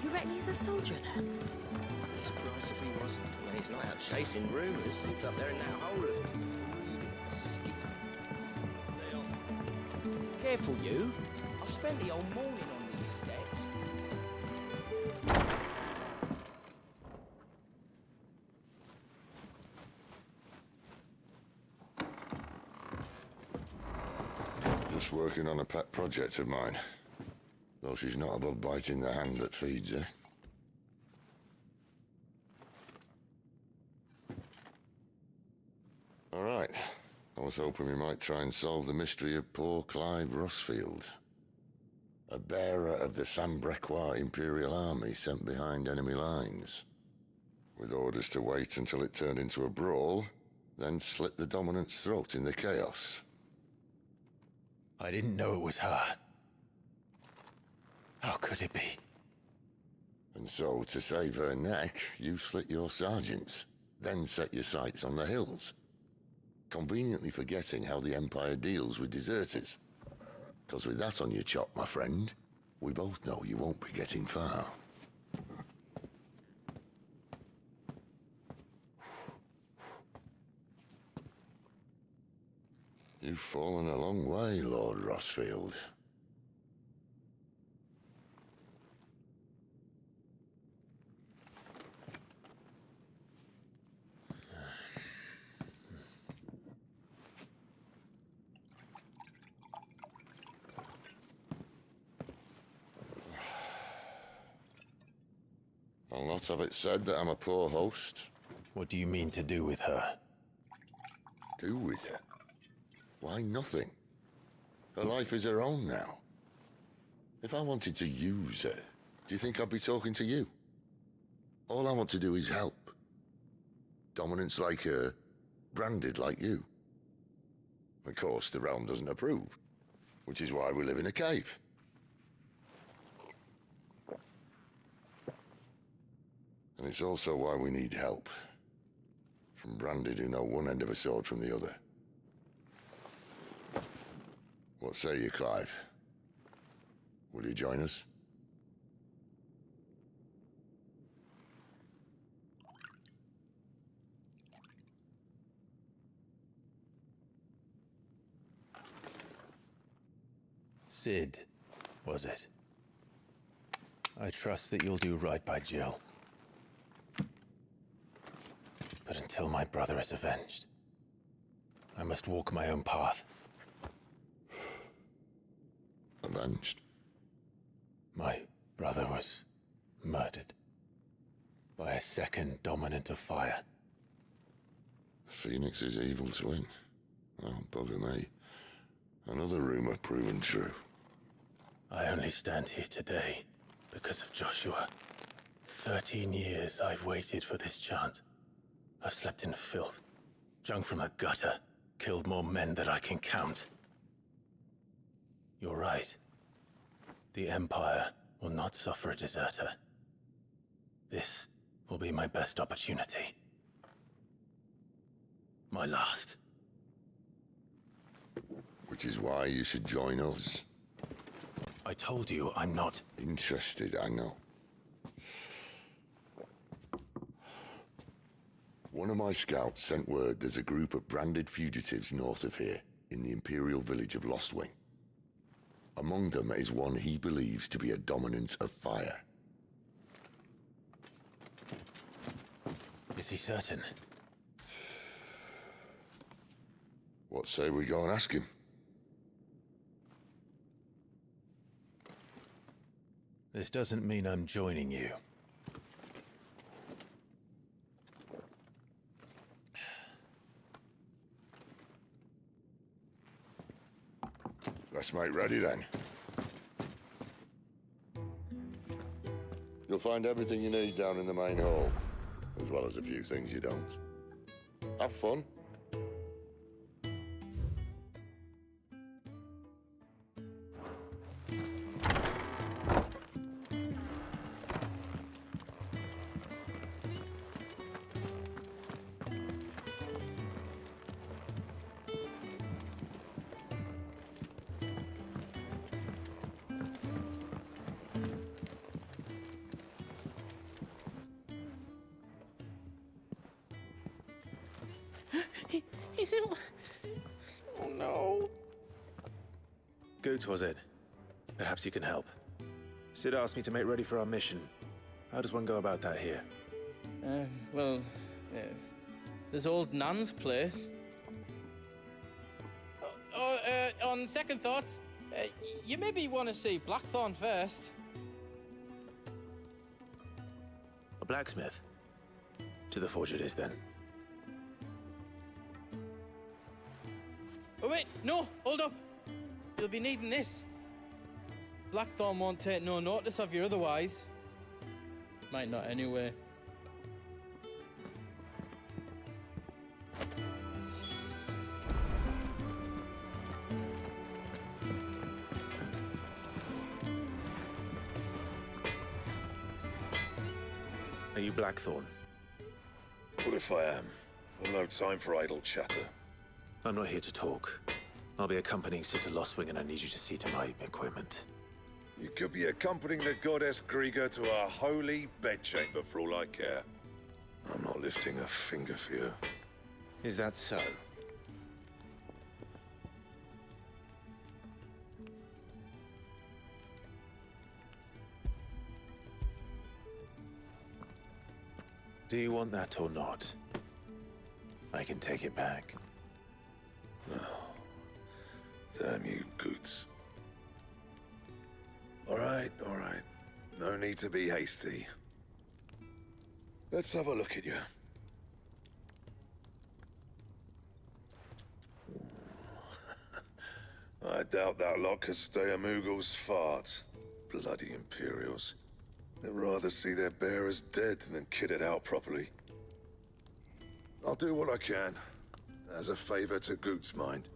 You reckon he's a soldier then? I'm surprised if he wasn't. Well, he's not out chasing rumours. Sits up there in that hole of his. Lay off. Careful, you. I've spent the whole morning on these steps. Just working on a pet project of mine. Though she's not above biting the hand that feeds her. All right. I was hoping we might try and solve the mystery of poor Clive Rossfield. A bearer of the Sambrequois Imperial Army sent behind enemy lines. With orders to wait until it turned into a brawl, then slit the dominant's throat in the chaos. I didn't know it was her. How could it be? And so, to save her neck, you slit your sergeants, then set your sights on the hills. Conveniently forgetting how the Empire deals with deserters. Because with that on your chop, my friend, we both know you won't be getting far. You've fallen a long way, Lord Rossfield. I'll not have it said that I'm a poor host. What do you mean to do with her? Do with her? Why, nothing. Her life is her own now. If I wanted to use her, do you think I'd be talking to you? All I want to do is help. Dominants like her, branded like you. Of course, the realm doesn't approve, which is why we live in a cave. And it's also why we need help. From branded who know one end of a sword from the other. What say you, Clive? Will you join us? Sid, was it? I trust that you'll do right by Jill. But until my brother is avenged, I must walk my own path. Avenged? My brother was murdered by a second dominant of fire. The Phoenix's evil twin. Oh, bugger me. Another rumor proven true. I only stand here today because of Joshua. 13 years I've waited for this chance. I've slept in filth, drunk from a gutter, killed more men than I can count. You're right. The Empire will not suffer a deserter. This will be my best opportunity. My last. Which is why you should join us. I told you I'm not Interested, I know. One of my scouts sent word there's a group of branded fugitives north of here, in the Imperial village of Lostwing. Among them is one he believes to be a dominant of fire. Is he certain? What say we go and ask him? This doesn't mean I'm joining you. Let's make ready then. You'll find everything you need down in the main hall, as well as a few things you don't. Have fun. He's in. Oh no. Goots, was it? Perhaps you can help. Sid asked me to make ready for our mission. How does one go about that here? Well, there's old Nan's place. On second thoughts, you maybe want to see Blackthorn first. A blacksmith? To the forge it is, then. Oh wait, no, hold up. You'll be needing this. Blackthorn won't take no notice of you otherwise. Might not anyway. Are you Blackthorn? What if I am? I've no time for idle chatter. I'm not here to talk. I'll be accompanying Sid to Lost Wing, and I need you to see to my equipment. You could be accompanying the goddess Krieger to our holy bedchamber for all I care. I'm not lifting a finger for you. Is that so? Do you want that or not? I can take it back. Damn you, Goots. All right. No need to be hasty. Let's have a look at you. I doubt that lot could stay a Moogle's fart. Bloody Imperials. They'd rather see their bearers dead than kitted out properly. I'll do what I can, as a favor to Goot's mind.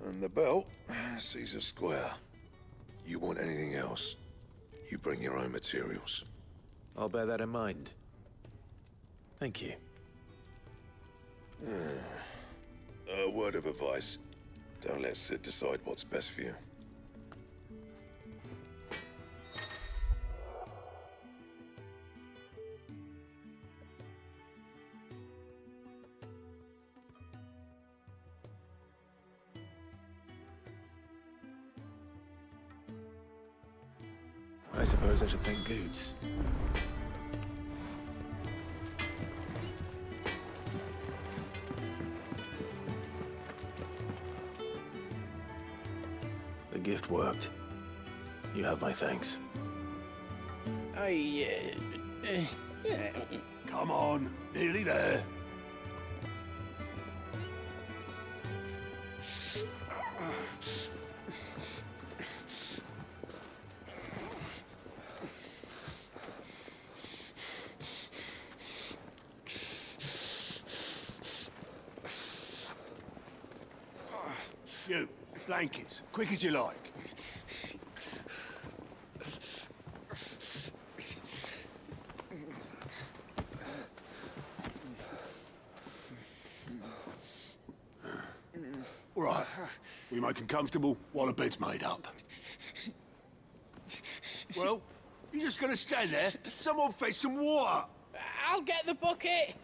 And the belt sees a square. You want anything else, you bring your own materials. I'll bear that in mind. Thank you. A word of advice. Don't let Sid decide what's best for you. I suppose I should thank Goots. The gift worked. You have my thanks. Come on, nearly there. You, blankets, quick as you like. All right, we make 'em comfortable while the bed's made up. Well, you just gonna stand there? Someone fetch some water. I'll get the bucket.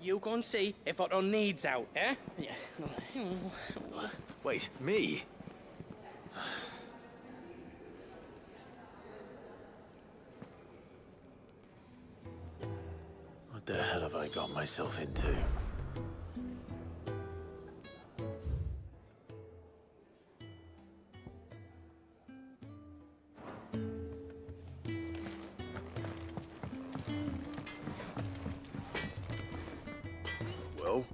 You go and see if Otto needs out, eh? Wait, me? What the hell have I got myself into? Well,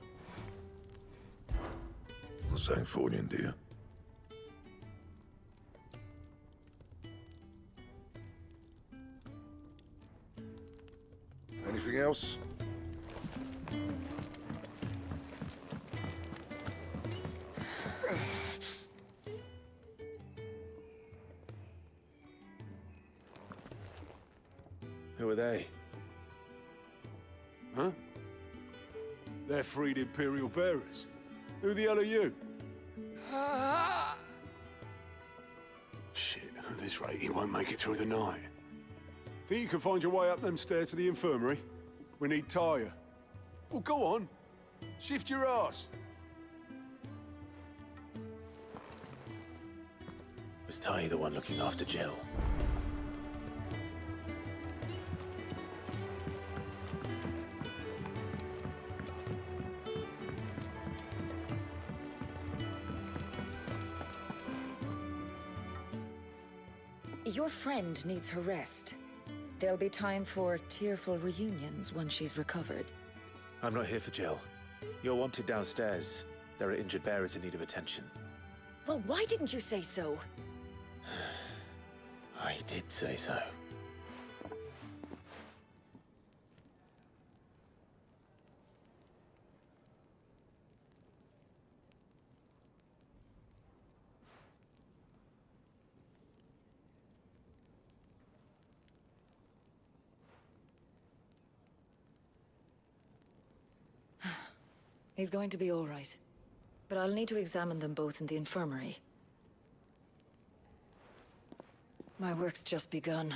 St. Fornian, dear. Anything else? are they? Huh? They're freed Imperial bearers. Who the hell are you? Shit, at this rate he won't make it through the night. Think you can find your way up them stairs to the infirmary? We need Tyre. Well, go on. Shift your ass. Was Ty the one looking after Jill? Your friend needs her rest. There'll be time for tearful reunions when she's recovered. I'm not here for Jill. You're wanted downstairs. There are injured bearers in need of attention. Well, why didn't you say so? I did say so. He's going to be all right. But I'll need to examine them both in the infirmary. My work's just begun.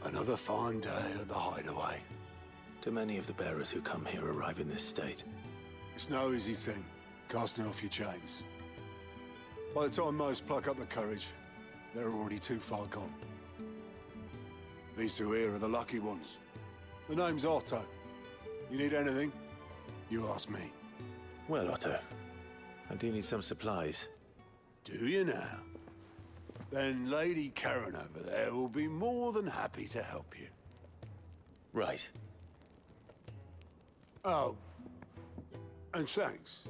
Another fine day at the hideaway. Do many of the bearers who come here arrive in this state? It's no easy thing, casting off your chains. By the time most pluck up the courage, they're already too far gone. These two here are the lucky ones. The name's Otto. You need anything, you ask me. Well, Otto, I do need some supplies. Do you now? Then Lady Karen over there will be more than happy to help you. Right. Oh, and thanks.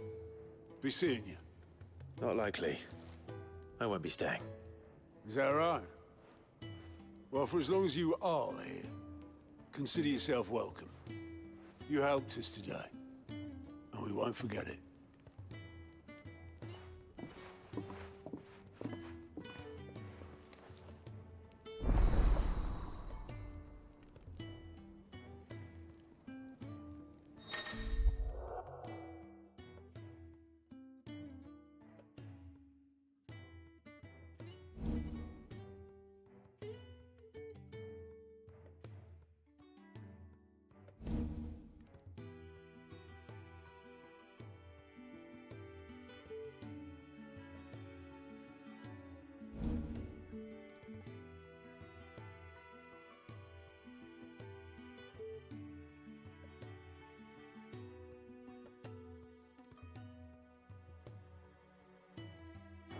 Be seeing you. Not likely. I won't be staying. Is that right? Well, for as long as you are here, consider yourself welcome. You helped us today, and we won't forget it.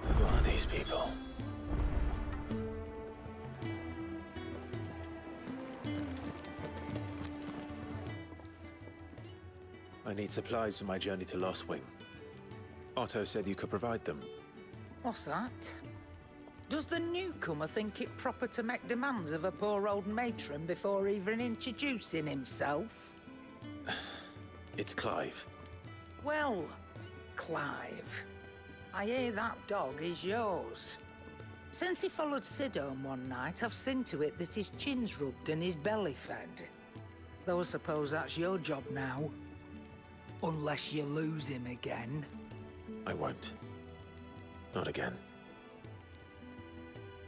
Who are these people? I need supplies for my journey to Lost Wing. Otto said you could provide them. What's that? Does the newcomer think it proper to make demands of a poor old matron before even introducing himself? It's Clive. Well, Clive, I hear that dog is yours. Since he followed Sid home one night, I've seen to it that his chin's rubbed and his belly fed. Though I suppose that's your job now. Unless you lose him again. I won't. Not again.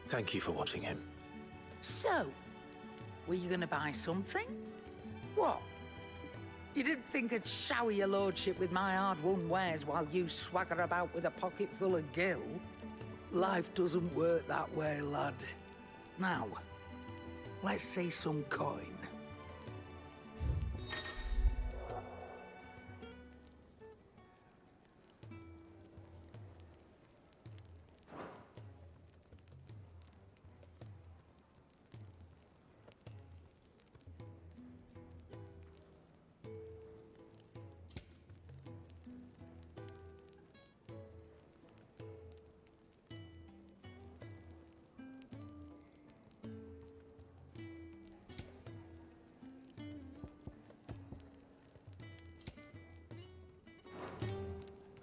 Thank you for watching him. So, were you gonna buy something? What? You didn't think I'd shower your lordship with my hard-won wares while you swagger about with a pocket full of gil? Life doesn't work that way, lad. Now, let's see some coin.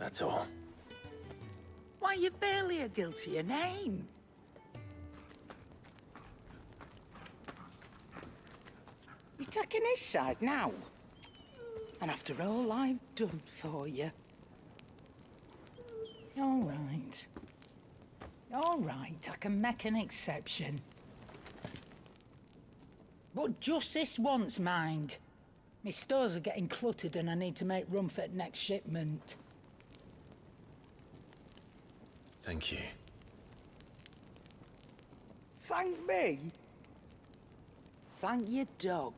That's all. Why, you've barely a guiltier name. You're taking his side now? And after all I've done for you. All right. All right, I can make an exception. But just this once, mind. My stores are getting cluttered and I need to make room for the next shipment. Thank you. Thank me? Thank your dog.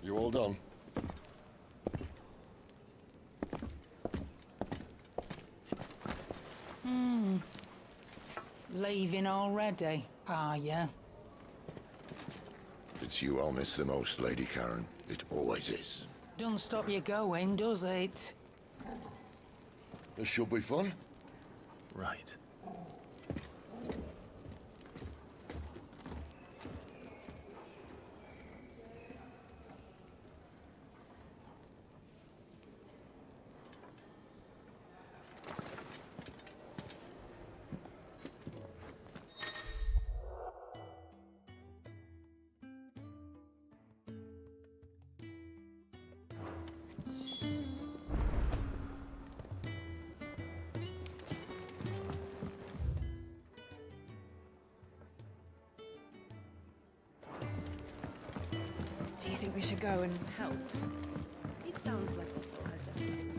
You all done? Leaving already, are you? It's you I'll miss the most, Lady Karen. It always is. Don't stop you going, does it? This should be fun. Right. Do you think we should go and help? It sounds like Otto has everything.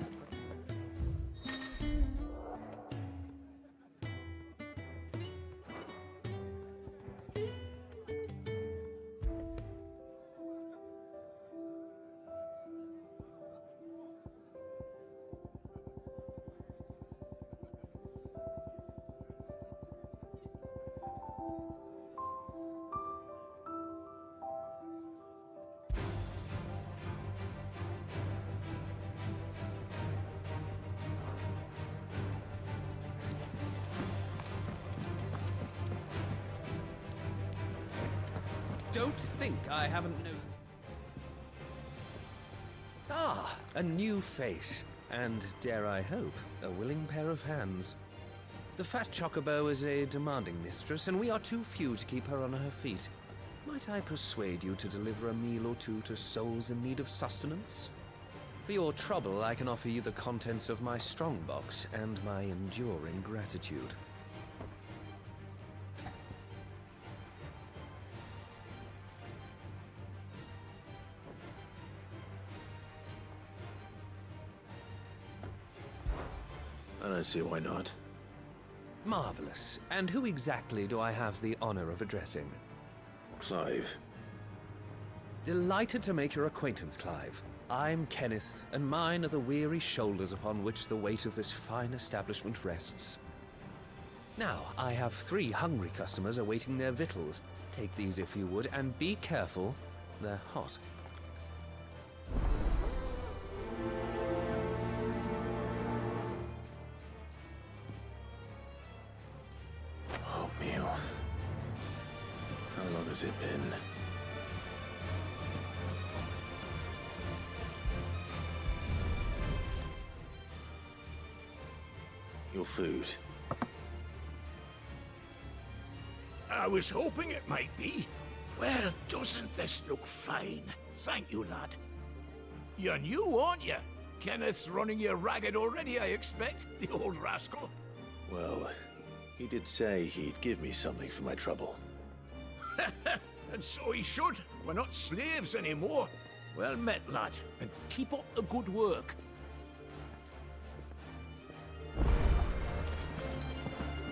Don't think I haven't noticed. Ah, a new face, and dare I hope, a willing pair of hands. The fat chocobo is a demanding mistress, and we are too few to keep her on her feet. Might I persuade you to deliver a meal or two to souls in need of sustenance? For your trouble, I can offer you the contents of my strongbox and my enduring gratitude. I don't see why not. Marvelous. And who exactly do I have the honor of addressing? Clive. Delighted to make your acquaintance, Clive. I'm Kenneth, and mine are the weary shoulders upon which the weight of this fine establishment rests. Now, I have 3 hungry customers awaiting their victuals. Take these if you would, and be careful, they're hot. Oh, meal. How long has it been? Your food. I was hoping it might be. Well, doesn't this look fine? Thank you, lad. You're new, aren't you? Kenneth's running you ragged already, I expect, the old rascal. Well, he did say he'd give me something for my trouble. And so he should. We're not slaves anymore. Well met, lad, and keep up the good work.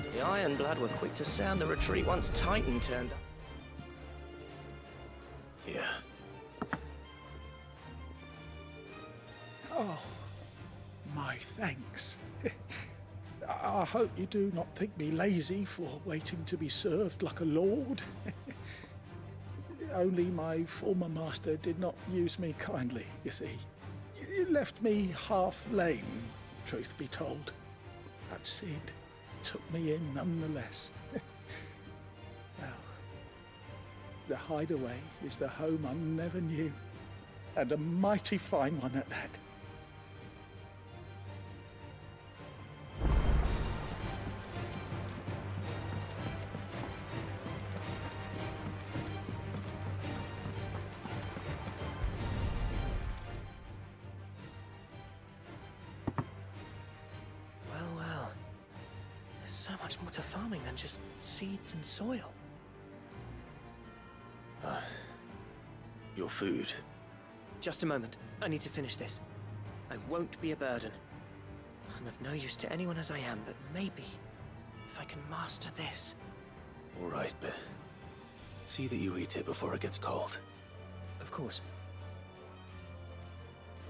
The Ironblood were quick to sound the retreat once Titan turned up. Yeah. Oh, my thanks. I hope you do not think me lazy for waiting to be served like a lord. Only my former master did not use me kindly, you see. He left me half lame, truth be told. But Sid took me in nonetheless. Well, the hideaway is the home I never knew, and a mighty fine one at that. Well. There's so much more to farming than just seeds and soil. Your food. Just a moment. I need to finish this. I won't be a burden. I'm of no use to anyone as I am, but maybe if I can master this. All right, but see that you eat it before it gets cold. Of course.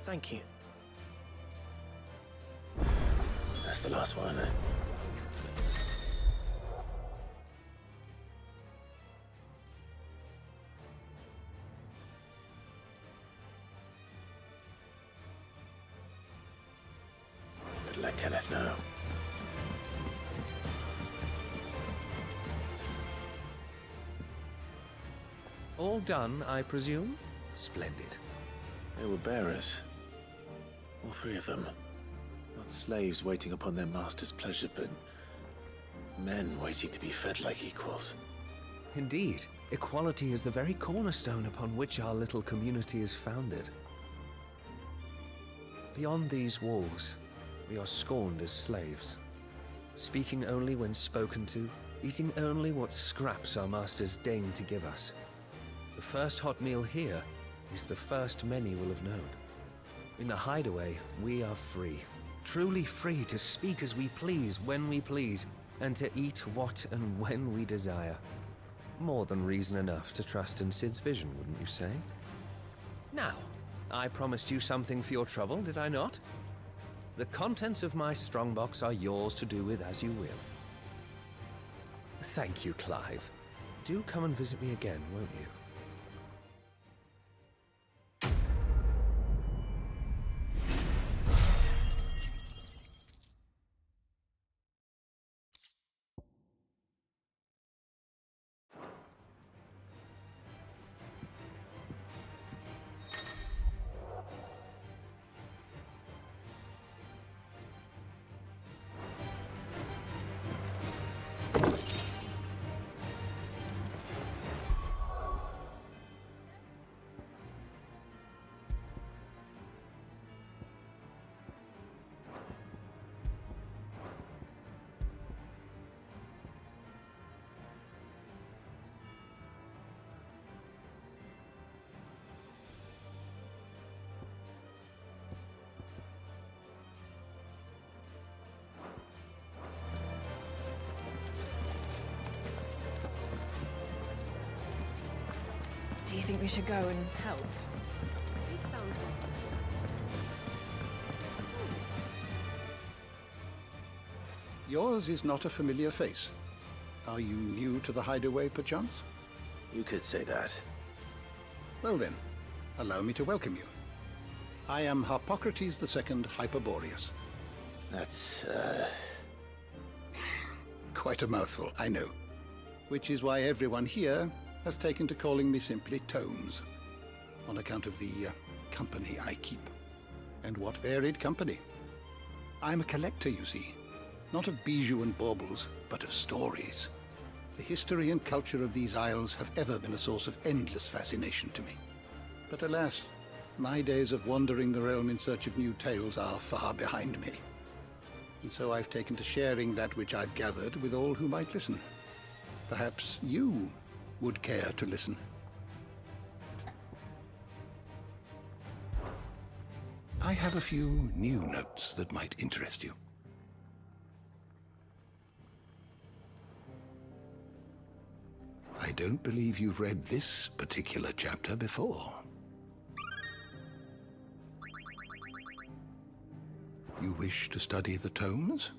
Thank you. That's the last one, eh? Better let Kenneth know. All done, I presume? Splendid. They were bearers. All 3 of them. Not slaves waiting upon their master's pleasure, but men waiting to be fed like equals. Indeed, equality is the very cornerstone upon which our little community is founded. Beyond these walls, we are scorned as slaves, speaking only when spoken to, eating only what scraps our masters deign to give us. The first hot meal here is the first many will have known. In the hideaway, we are free. Truly free to speak as we please, when we please, and to eat what and when we desire. More than reason enough to trust in Sid's vision, wouldn't you say? Now, I promised you something for your trouble, did I not? The contents of my strongbox are yours to do with as you will. Thank you, Clive. Do come and visit me again, won't you? Do you think we should go and help? It sounds like a Yours is not a familiar face. Are you new to the hideaway, perchance? You could say that. Well then, allow me to welcome you. I am Harpocrates II Hyperboreus. That's, Quite a mouthful, I know. Which is why everyone here has taken to calling me simply Tomes, on account of the company I keep. And what varied company. I'm a collector, you see. Not of bijou and baubles, but of stories. The history and culture of these isles have ever been a source of endless fascination to me. But alas, my days of wandering the realm in search of new tales are far behind me. And so I've taken to sharing that which I've gathered with all who might listen. Perhaps you would care to listen. I have a few new notes that might interest you. I don't believe you've read this particular chapter before. You wish to study the tomes?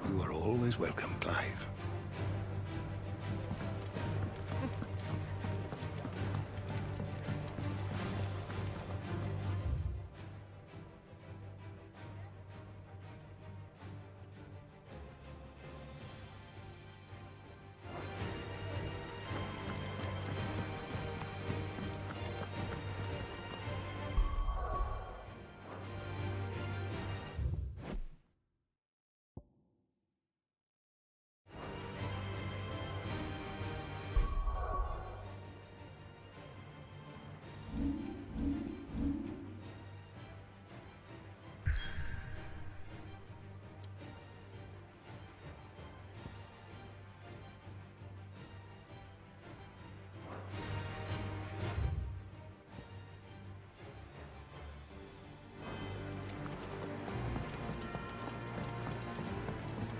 You are always welcome, Clive.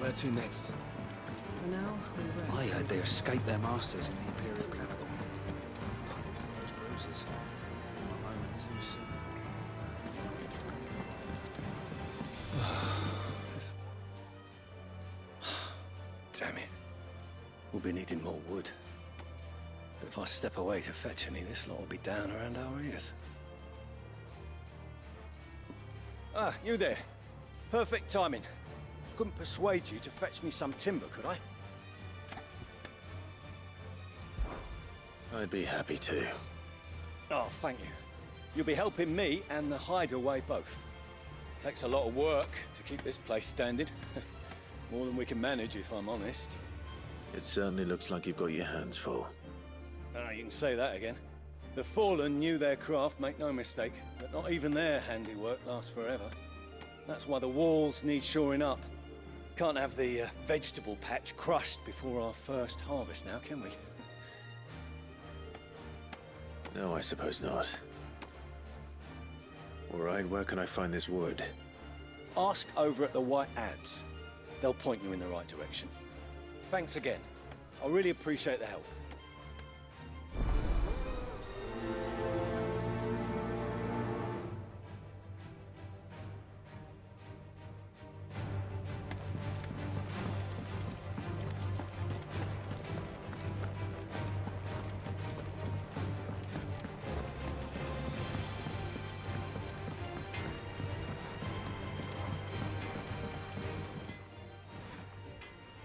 Where to next? For now, we rest. I heard they escaped their masters in the Imperial capital. Those bruises. A moment too soon. Damn it. We'll be needing more wood. But if I step away to fetch any, this lot will be down around our ears. Ah, you there. Perfect timing. Couldn't persuade you to fetch me some timber, could I? I'd be happy to. Oh, thank you. You'll be helping me and the hideaway both. Takes a lot of work to keep this place standing. More than we can manage, if I'm honest. It certainly looks like you've got your hands full. Ah, you can say that again. The Fallen knew their craft, make no mistake, but not even their handiwork lasts forever. That's why the walls need shoring up. Can't have the vegetable patch crushed before our first harvest now, can we? No, I suppose not. All right, where can I find this wood? Ask over at the White Ads. They'll point you in the right direction. Thanks again. I really appreciate the help.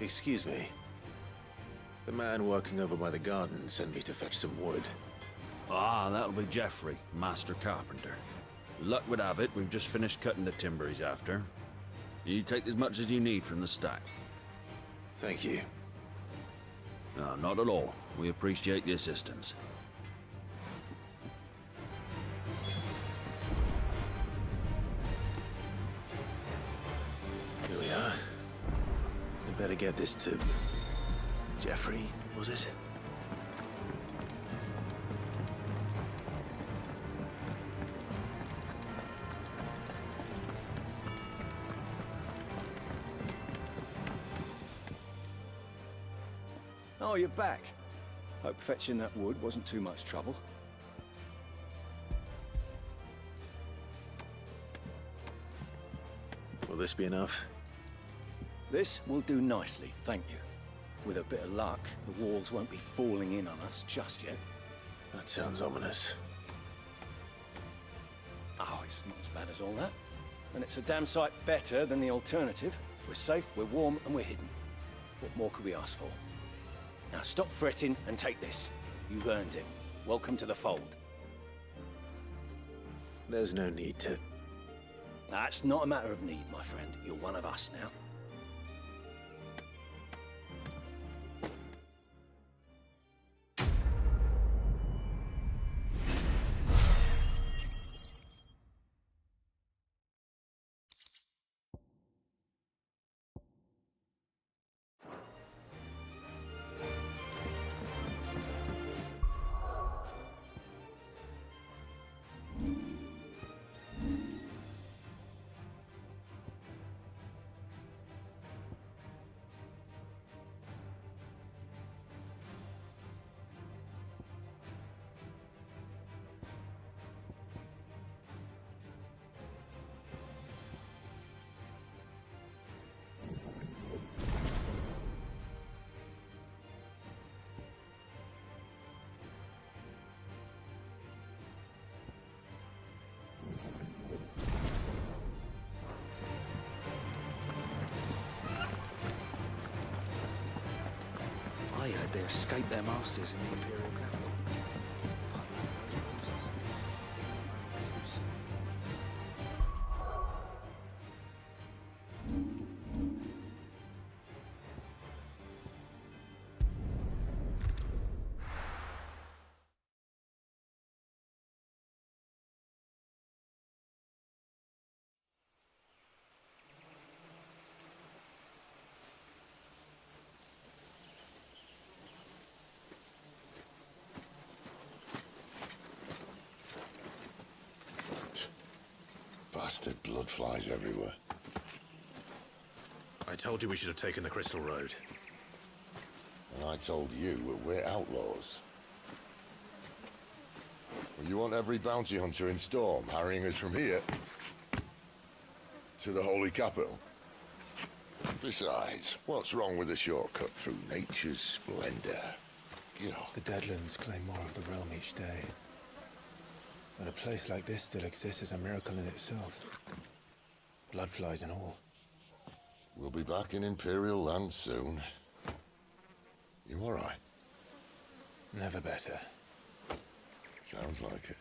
Excuse me. The man working over by the garden sent me to fetch some wood. Ah, that'll be Jeffrey, master carpenter. Luck would have it, we've just finished cutting the timber he's after. You take as much as you need from the stack. Thank you. No, not at all. We appreciate the assistance. Here we are. I better get this to Jeffrey, was it? Oh, you're back. Hope fetching that wood wasn't too much trouble. Will this be enough? This will do nicely, thank you. With a bit of luck, the walls won't be falling in on us just yet. That sounds ominous. Oh, it's not as bad as all that. And it's a damn sight better than the alternative. We're safe, we're warm, and we're hidden. What more could we ask for? Now stop fretting and take this. You've earned it. Welcome to the fold. There's no need to... That's not a matter of need, my friend. You're one of us now. I heard they escaped their masters in the Imperial capital. Bastard blood flies everywhere. I told you we should have taken the Crystal Road. And I told you we're outlaws. Well, you want every bounty hunter in Storm harrying us from here to the Holy Capital? Besides, what's wrong with a shortcut through nature's splendor? You know. The Deadlands claim more of the realm each day. But a place like this still exists is a miracle in itself. Bloodflies and all. We'll be back in Imperial land soon. You all right? Never better. Sounds like it.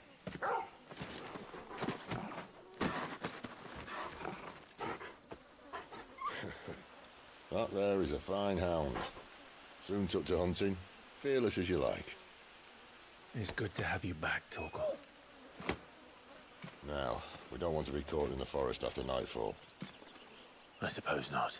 That there is a fine hound. Soon took to hunting. Fearless as you like. It's good to have you back, Torgal. Now, we don't want to be caught in the forest after nightfall. I suppose not.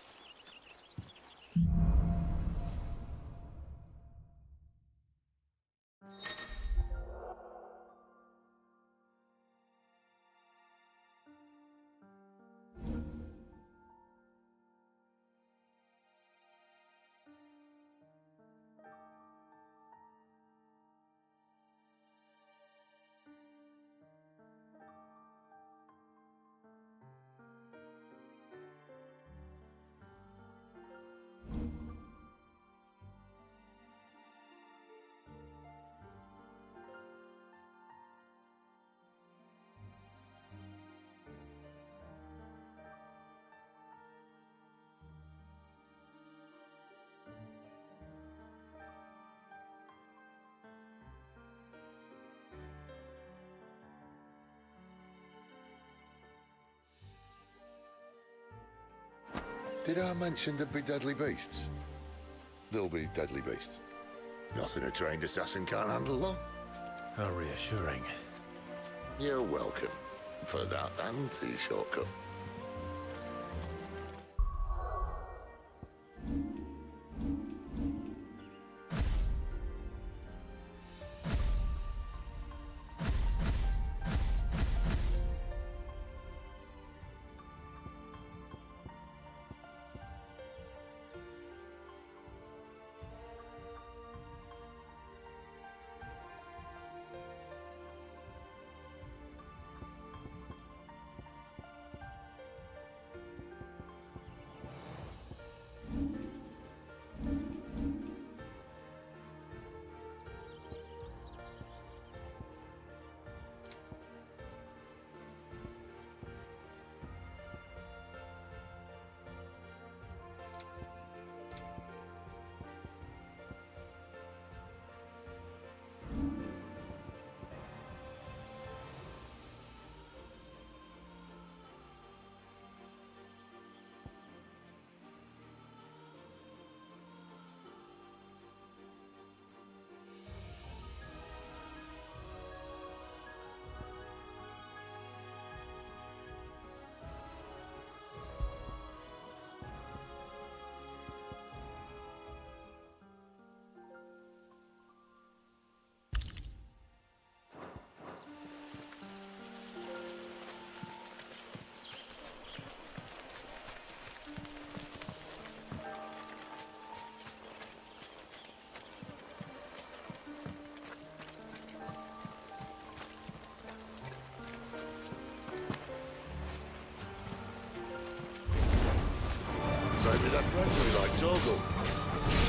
Did I mention there'd be deadly beasts? There'll be deadly beasts. Nothing a trained assassin can't handle, though. How reassuring. You're welcome for that and the shortcut. Maybe they're friendly like Torgal.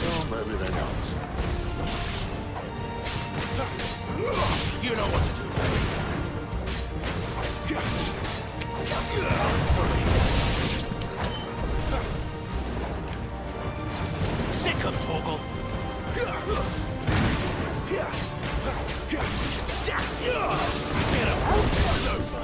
Or maybe they're not. You know what to do, buddy. Sick him, Torgal. Get him. It's over.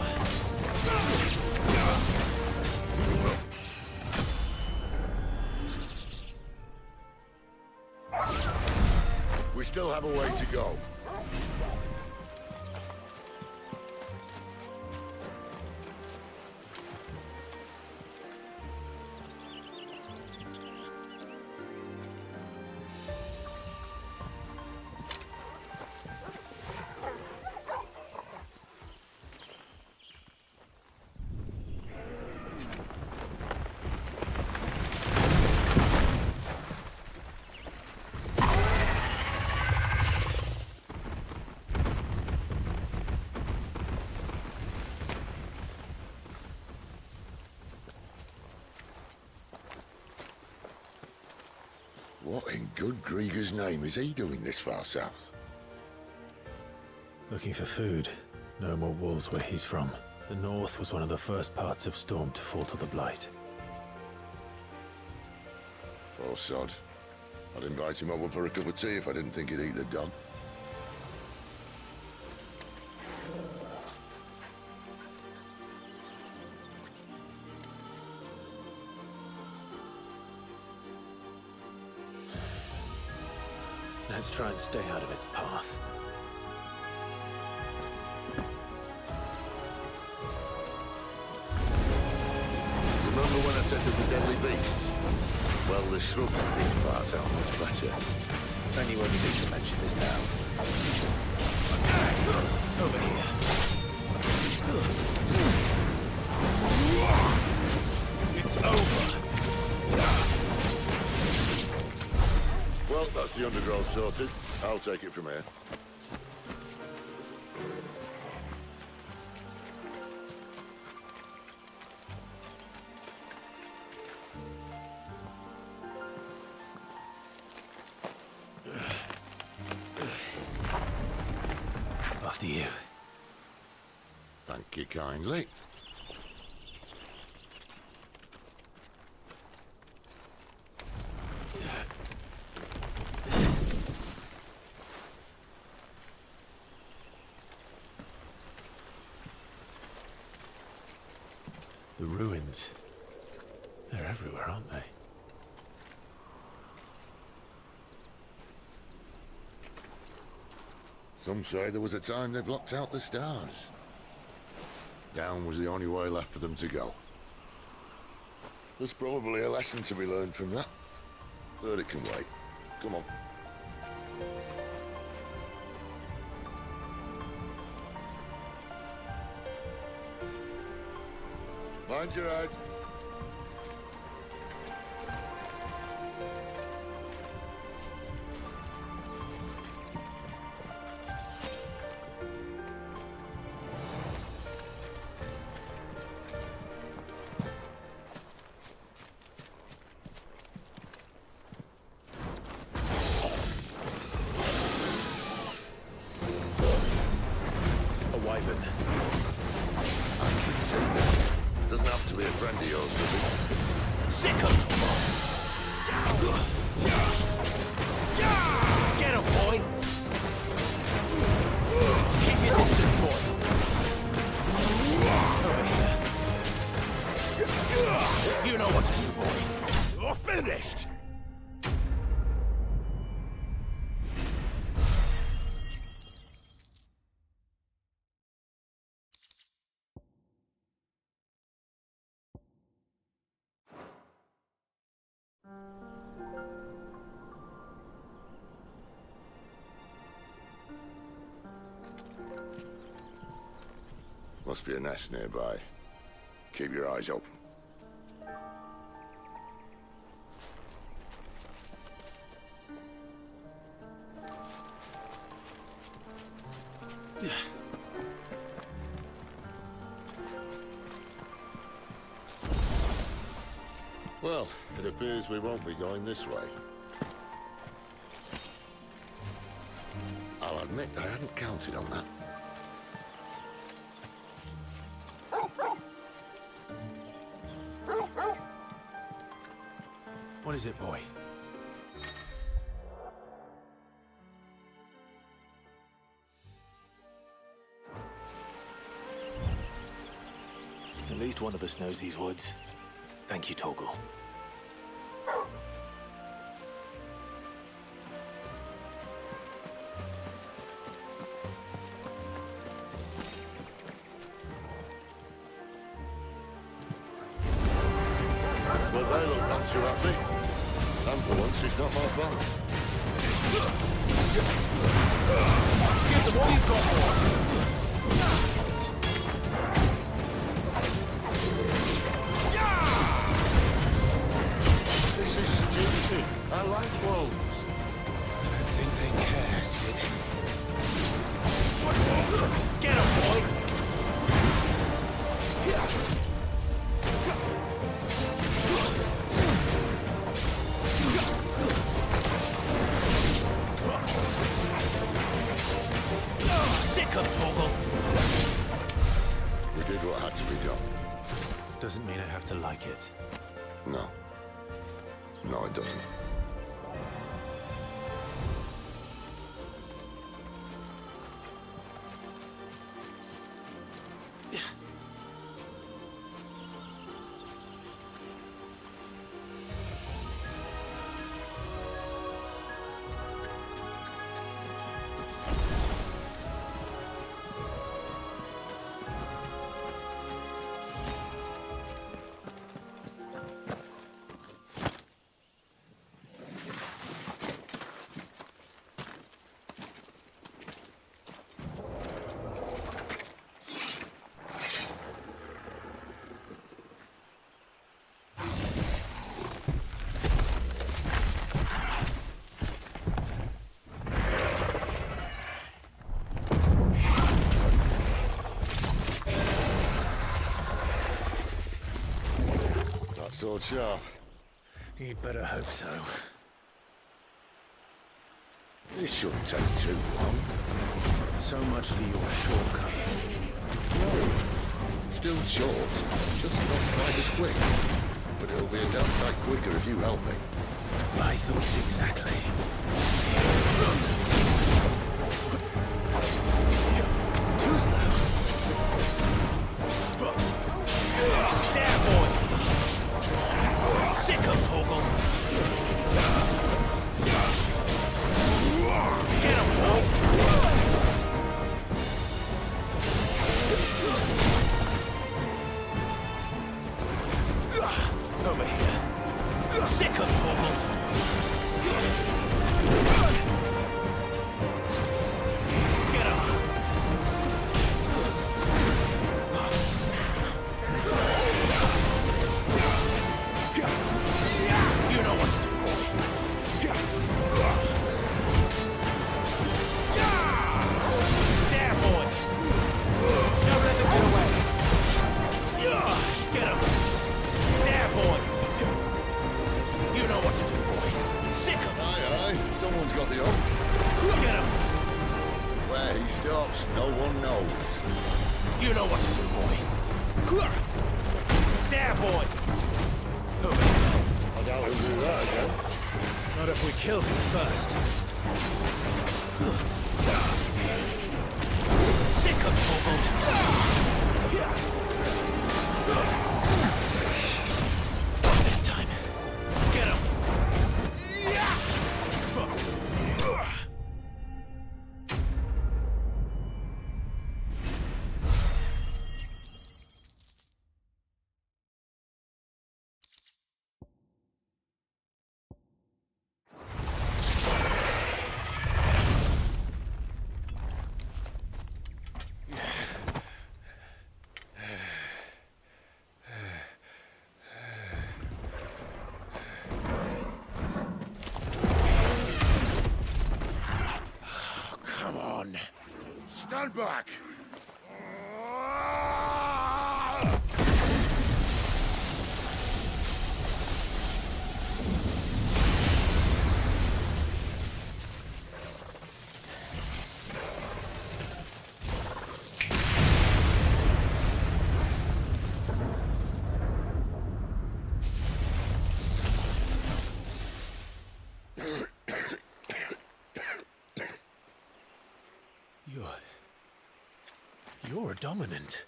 We still have a way to go. What in good Grieger's name is he doing this far south? Looking for food. No more wolves where he's from. The north was one of the first parts of Storm to fall to the Blight. Poor sod. I'd invite him over for a cup of tea if I didn't think he'd eat the dog. Let's try and stay out of its path. Remember when I said there were deadly beasts? Well, the shrubs in these parts are much better. Only when you think to mention this now. Over here. It's over. Well, that's the undergrowth sorted. I'll take it from here. After you. Thank you kindly. The ruins. They're everywhere, aren't they? Some say there was a time they blocked out the stars. Down was the only way left for them to go. There's probably a lesson to be learned from that. But it can wait. Come on. Mind your head. Doesn't have to be a friend of yours, does it? Sicko Tomo! Get him, boy! Keep your distance, boy! Over here. You know what to do, boy. You're finished! Must be a nest nearby. Keep your eyes open. Well, it appears we won't be going this way. I'll admit I hadn't counted on that. What is it, boy? At least one of us knows these woods. Thank you, Torgal. Well, they look not too happy. And for once, it's not my fault. Give them all you've got, boy! This is stupid. I like wolves. I don't think they care, Sid. Get him, boy! Sick of Torgal! We did what had to be done. Doesn't mean I have to like it. No. No, it doesn't. Sword sharp. You'd better hope so. This shouldn't take too long. So much for your shortcut. No. Still short. Just not quite as quick. But it'll be a damn sight quicker if you help me. My thoughts exactly. Too slow. There, boy! Sick of Torgal! Get him, boy! Sick of Torgal. Get up. You know what to do, boy. There, boy. Don't let them get away. Get him. There, boy. You know what to do, boy. Sick him. Aye, someone's got the hook. Get him. Where he stops, no one knows. You know what to do, boy. There, boy. I doubt he'll do that again. Not if we kill him first. Sick of Torgal. Not this time. Get him. Come on. Stand back! You're dominant.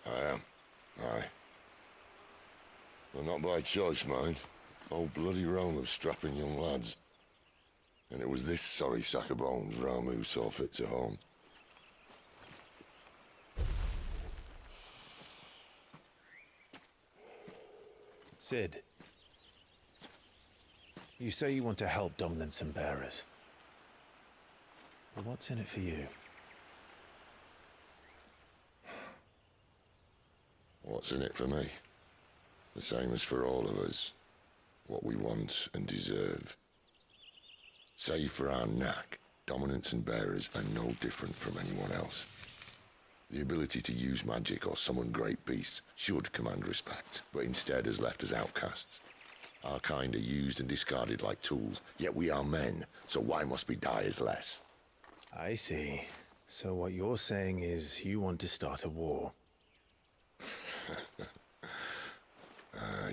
I am. Aye. Well, not by choice, mind. Whole bloody realm of strapping young lads. And it was this sorry sack of bones Ramu saw fit to home. Sid, you say you want to help dominants and bearers. But what's in it for you? What's in it for me? The same as for all of us. What we want and deserve. Save for our knack, dominants and bearers are no different from anyone else. The ability to use magic or summon great beasts should command respect, but instead has left us outcasts. Our kind are used and discarded like tools, yet we are men, so why must we die as less? I see. So what you're saying is you want to start a war.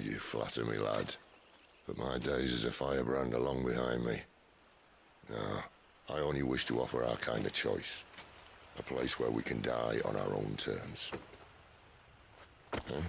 You flatter me, lad. But my days as a firebrand are long behind me. No, I only wish to offer our kind a choice. A place where we can die on our own terms. Huh?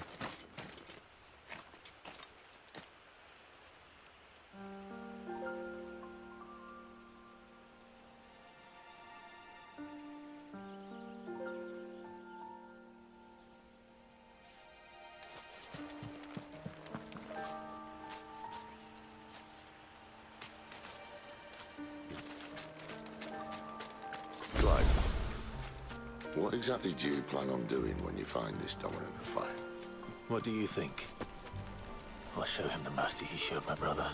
What exactly do you plan on doing when you find this dominant of fire? What do you think? I'll show him the mercy he showed my brother,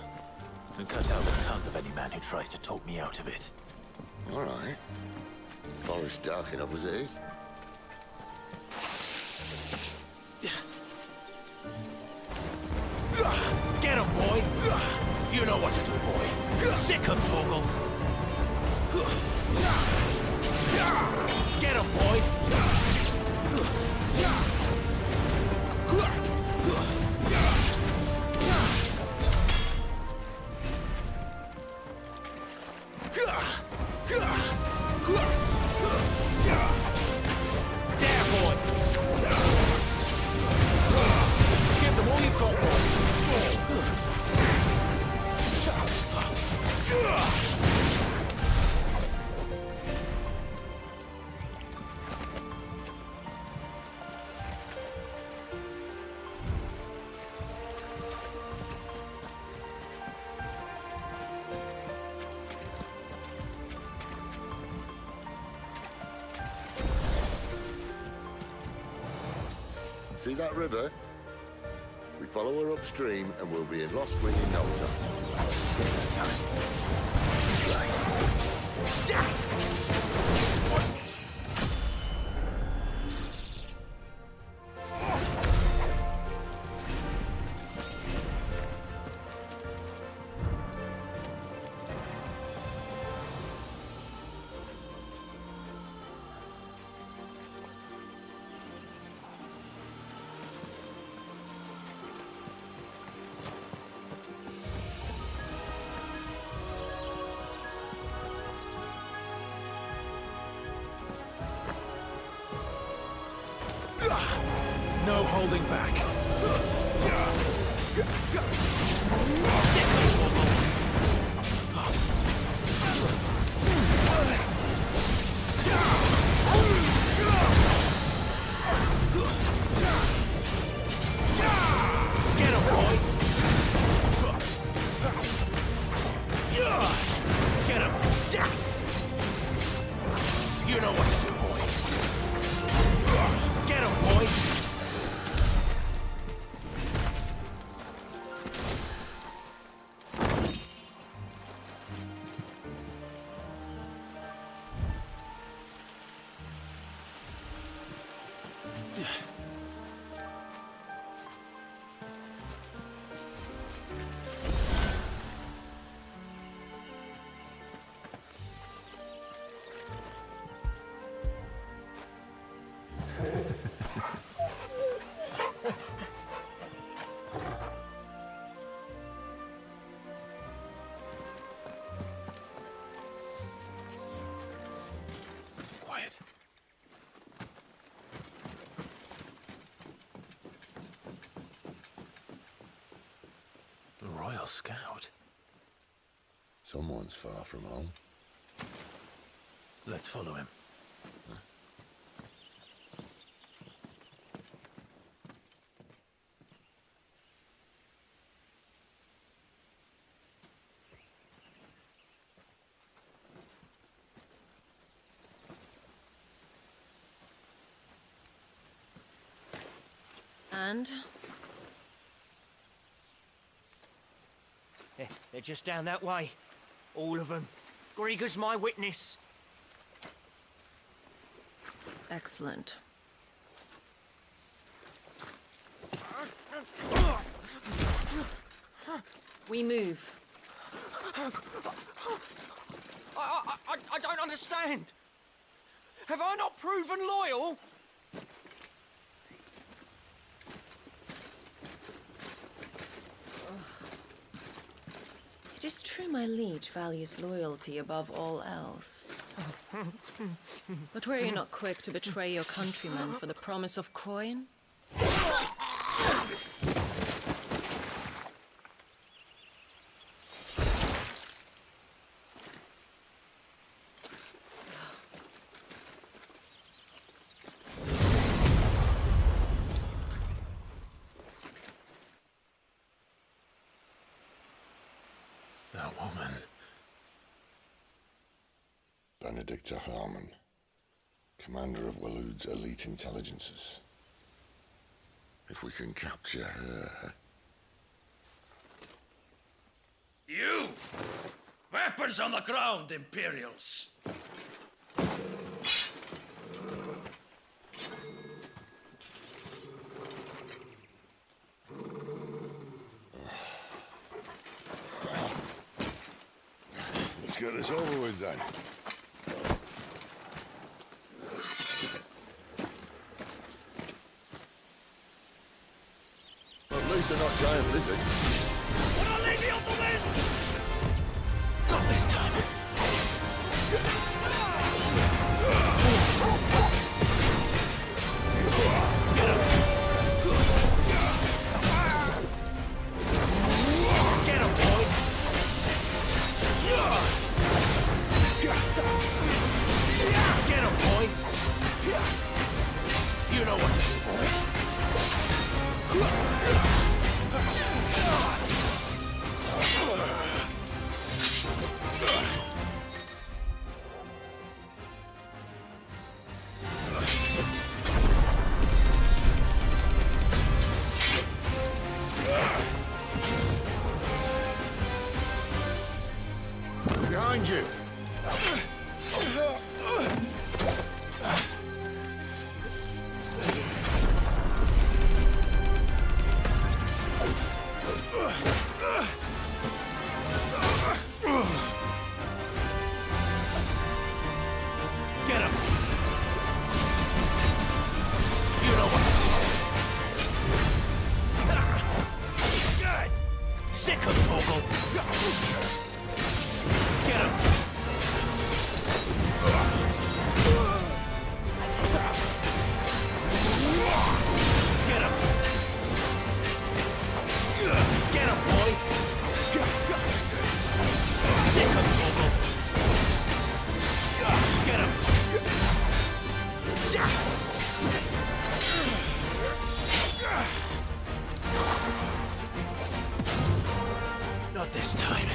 and cut out the tongue of any man who tries to talk me out of it. All right. Forest dark enough as it is. Get him, boy! You know what to do, boy. Sick him, Torgal. Get him, boy! There, boy! Give them all you've got, boy! See that river? We follow her upstream and we'll be in Lost Wing in no time. No holding back. Get him, boy! Get him! You know what to do, boy. Get him, boy! Quiet. The Royal Scout. Someone's far from home. Let's follow him. And? They're just down that way. All of them. Grieger's my witness. Excellent. We move. I don't understand. Have I not proven loyal? It is true my liege values loyalty above all else. But were you not quick to betray your countrymen for the promise of coin? That woman. Benedicta Harmon, commander of Walood's elite intelligences. If we can capture her... You! Weapons on the ground, Imperials! Let's get this over with then. At least they're not giant lizards. Not this time. Get him! Get him, boy! Get him, boy! You know what to do, boy. Behind you! Get him! You know what to do. Good! Sick of Toggle! Get him! Get him! Get him, boy! Sick of Toggle! Get him! Not this time.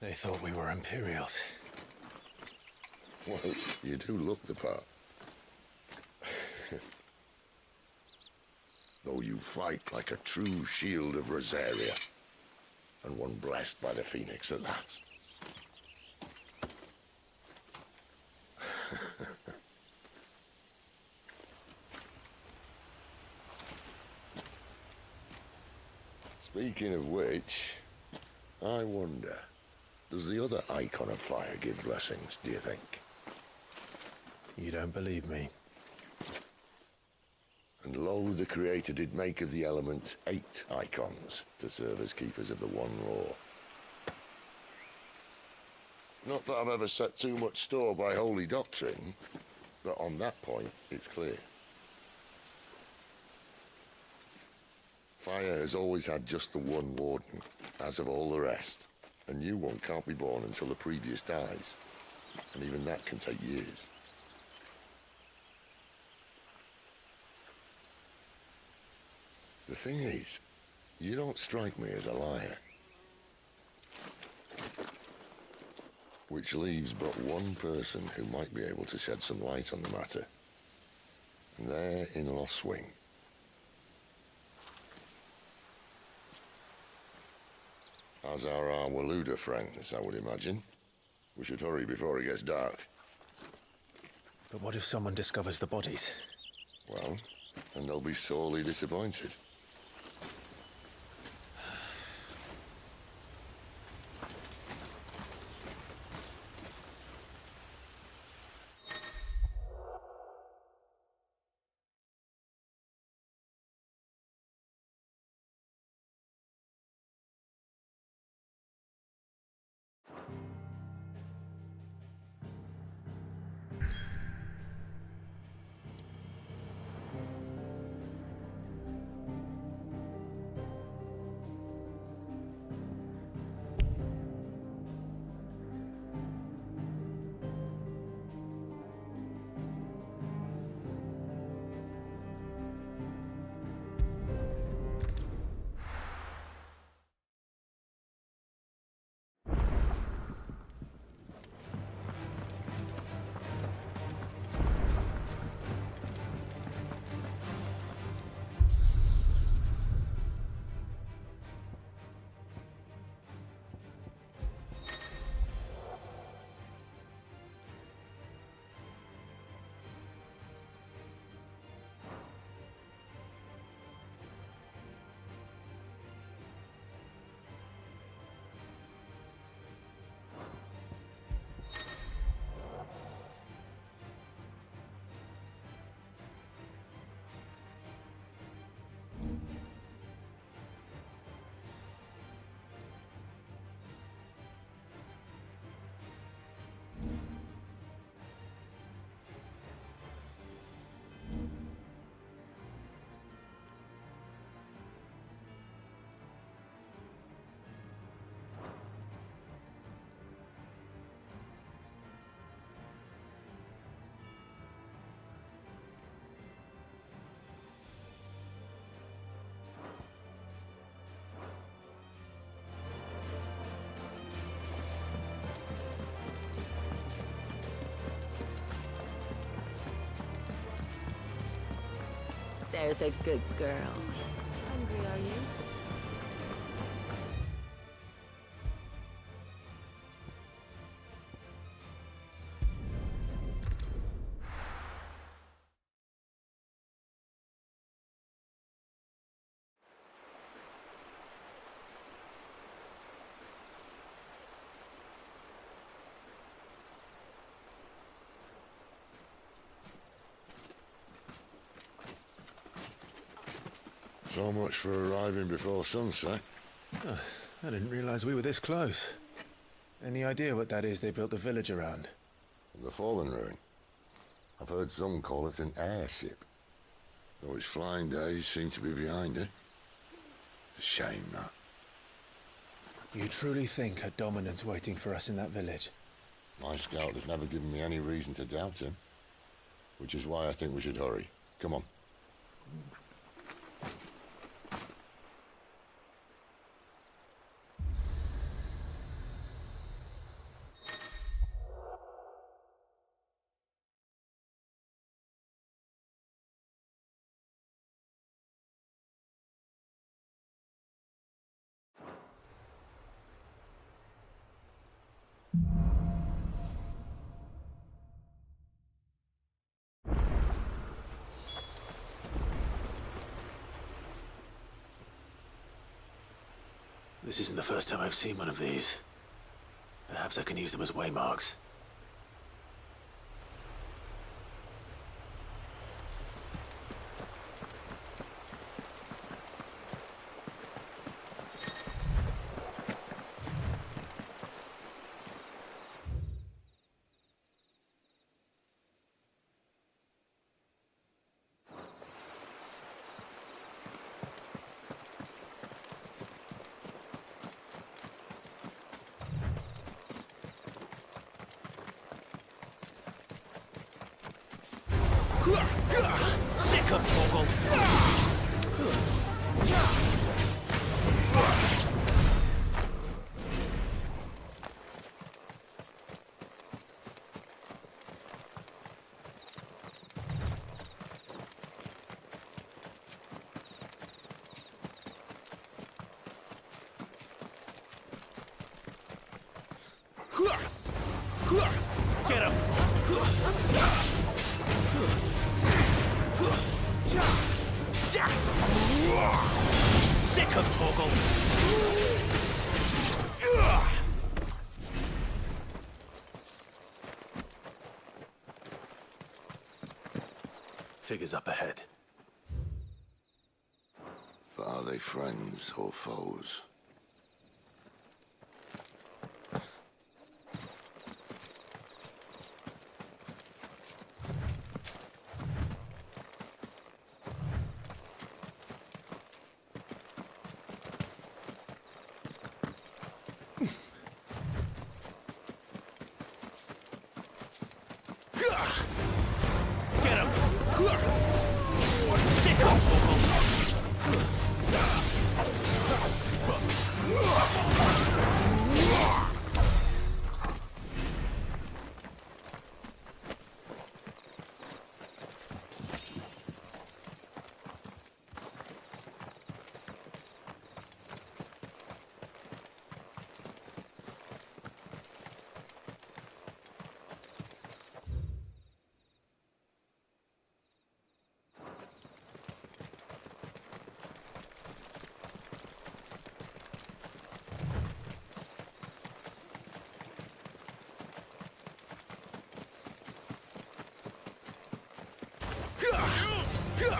They thought we were Imperials. Well, you do look the part. Though you fight like a true shield of Rosaria, and one blessed by the Phoenix at that. Speaking of which, I wonder, does the other icon of fire give blessings, do you think? You don't believe me? And lo, the Creator did make of the elements 8 icons to serve as keepers of the one law. Not that I've ever set too much store by holy doctrine, but on that point, it's clear. Fire has always had just the one warden, as of all the rest. A new one can't be born until the previous dies, and even that can take years. The thing is, you don't strike me as a liar. Which leaves but one person who might be able to shed some light on the matter. And they're in Lost Swing. As are our Waluda friends, I would imagine. We should hurry before it gets dark. But what if someone discovers the bodies? Well, then they'll be sorely disappointed. There's a good girl. Hungry, are you? So much for arriving before sunset. Oh, I didn't realize we were this close. Any idea what that is they built the village around? The fallen ruin. I've heard some call it an airship. Though its flying days seem to be behind it. It's a shame, that. You truly think a dominant's waiting for us in that village? My scout has never given me any reason to doubt him. Which is why I think we should hurry. Come on. This isn't the first time I've seen one of these. Perhaps I can use them as waymarks. Sick of Toggle! Get him! Sick of Toggle! Figures up ahead. But are they friends or foes?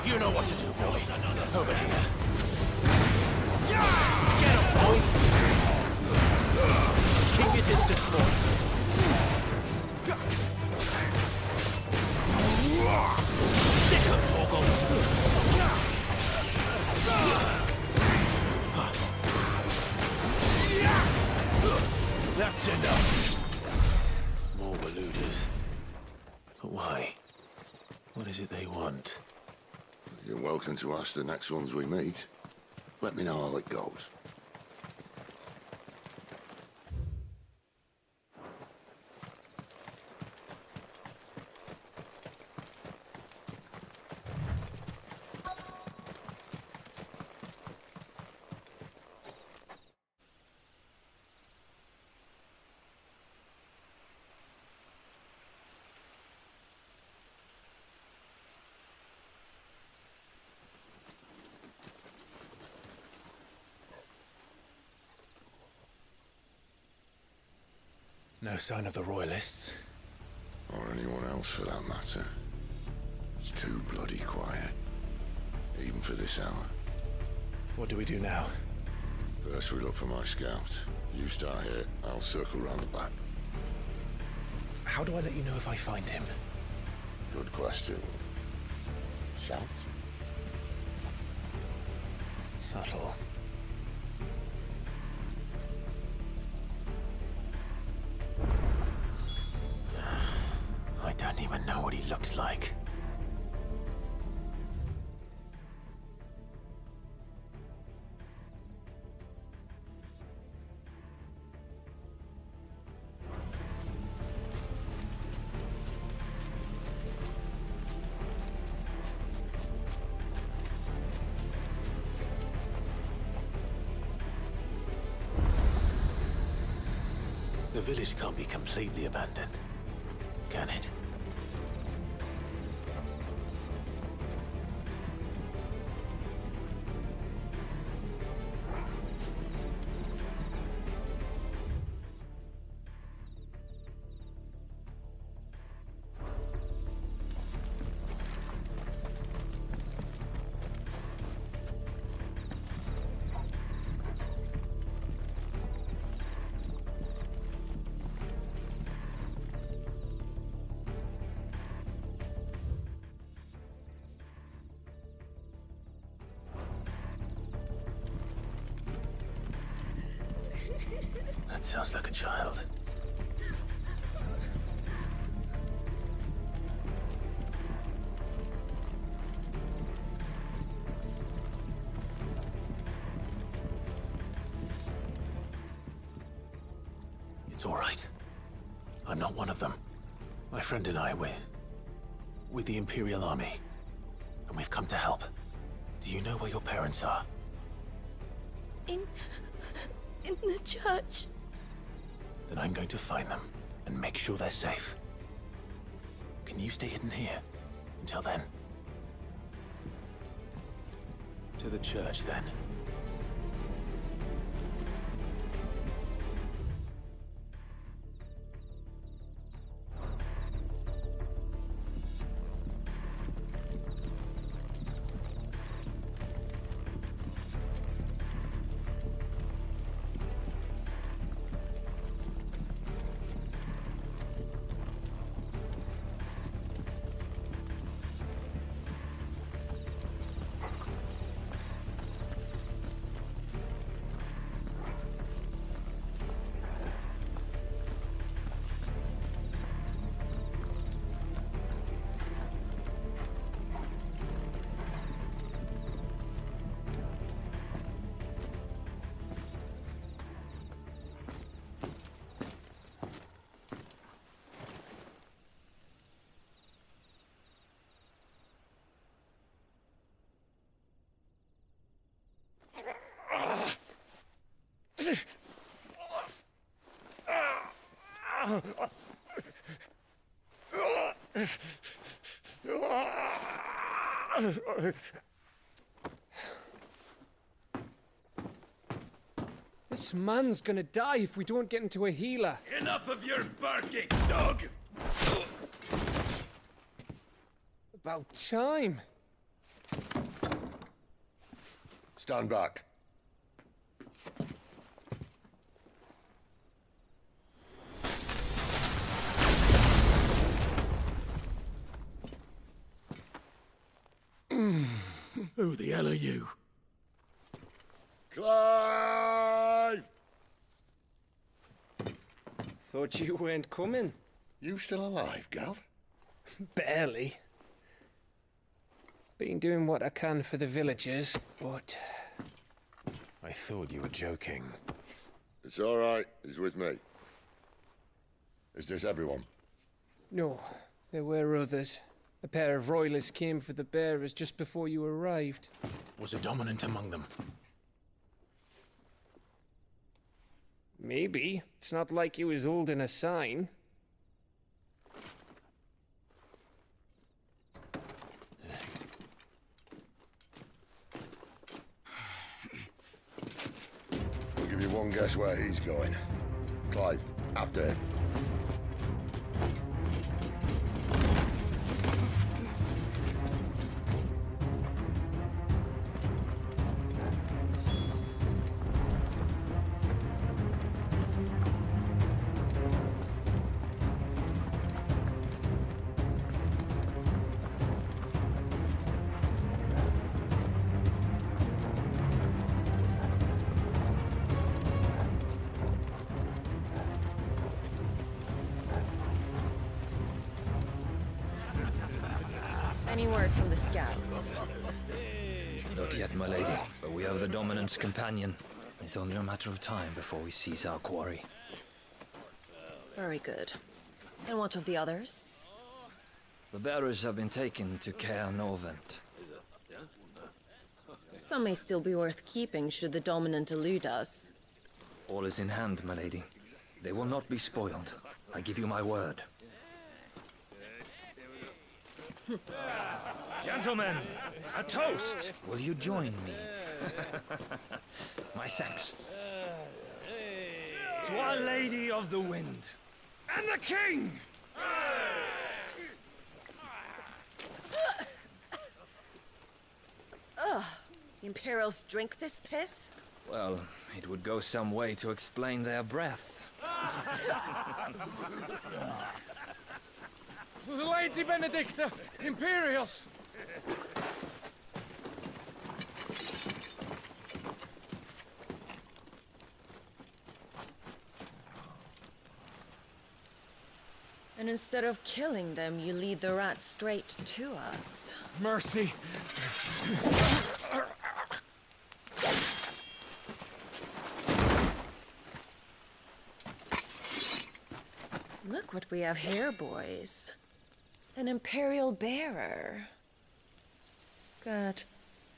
You know what to do, boy. Over here. Get him, boy! Keep your distance, boy. Sick of Toggle! That's enough! More Waluders. But why? What is it they want? You're welcome to ask the next ones we meet. Let me know how it goes. No sign of the Royalists. Or anyone else for that matter. It's too bloody quiet. Even for this hour. What do we do now? First we look for my scout. You start here, I'll circle round the back. How do I let you know if I find him? Good question. Shout? Subtle. I don't even know what he looks like. The village can't be completely abandoned, can it? That sounds like a child. It's all right. I'm not one of them. My friend and I, we're with the Imperial Army, and we've come to help. Do you know where your parents are? In the church. Then I'm going to find them and make sure they're safe. Can you stay hidden here until then? To the church, then. This man's gonna die if we don't get into a healer. Enough of your barking, dog! About time. Stand back. Who the hell are you? Clive! Thought you weren't coming. You still alive, Gav? Barely. Been doing what I can for the villagers, but... I thought you were joking. It's all right. He's with me. Is this everyone? No, there were others. A pair of royalists came for the bearers just before you arrived. Was a dominant among them? Maybe. It's not like he was holding a sign. I'll give you one guess where he's going. Clive, after him. Any word from the scouts? Not yet, my lady, but we have the dominant's companion. It's only a matter of time before we seize our quarry. Very good. And what of the others? The bearers have been taken to Caer Novent. Some may still be worth keeping should the dominant elude us. All is in hand, my lady. They will not be spoiled. I give you my word. Gentlemen, a toast! Will you join me? My thanks. To Our Lady of the Wind. And the King! Ugh. The Imperials drink this piss? Well, it would go some way to explain their breath. Lady Benedicta! Imperials! And instead of killing them, you lead the rats straight to us. Mercy! Look what we have here, boys. An Imperial bearer. Good.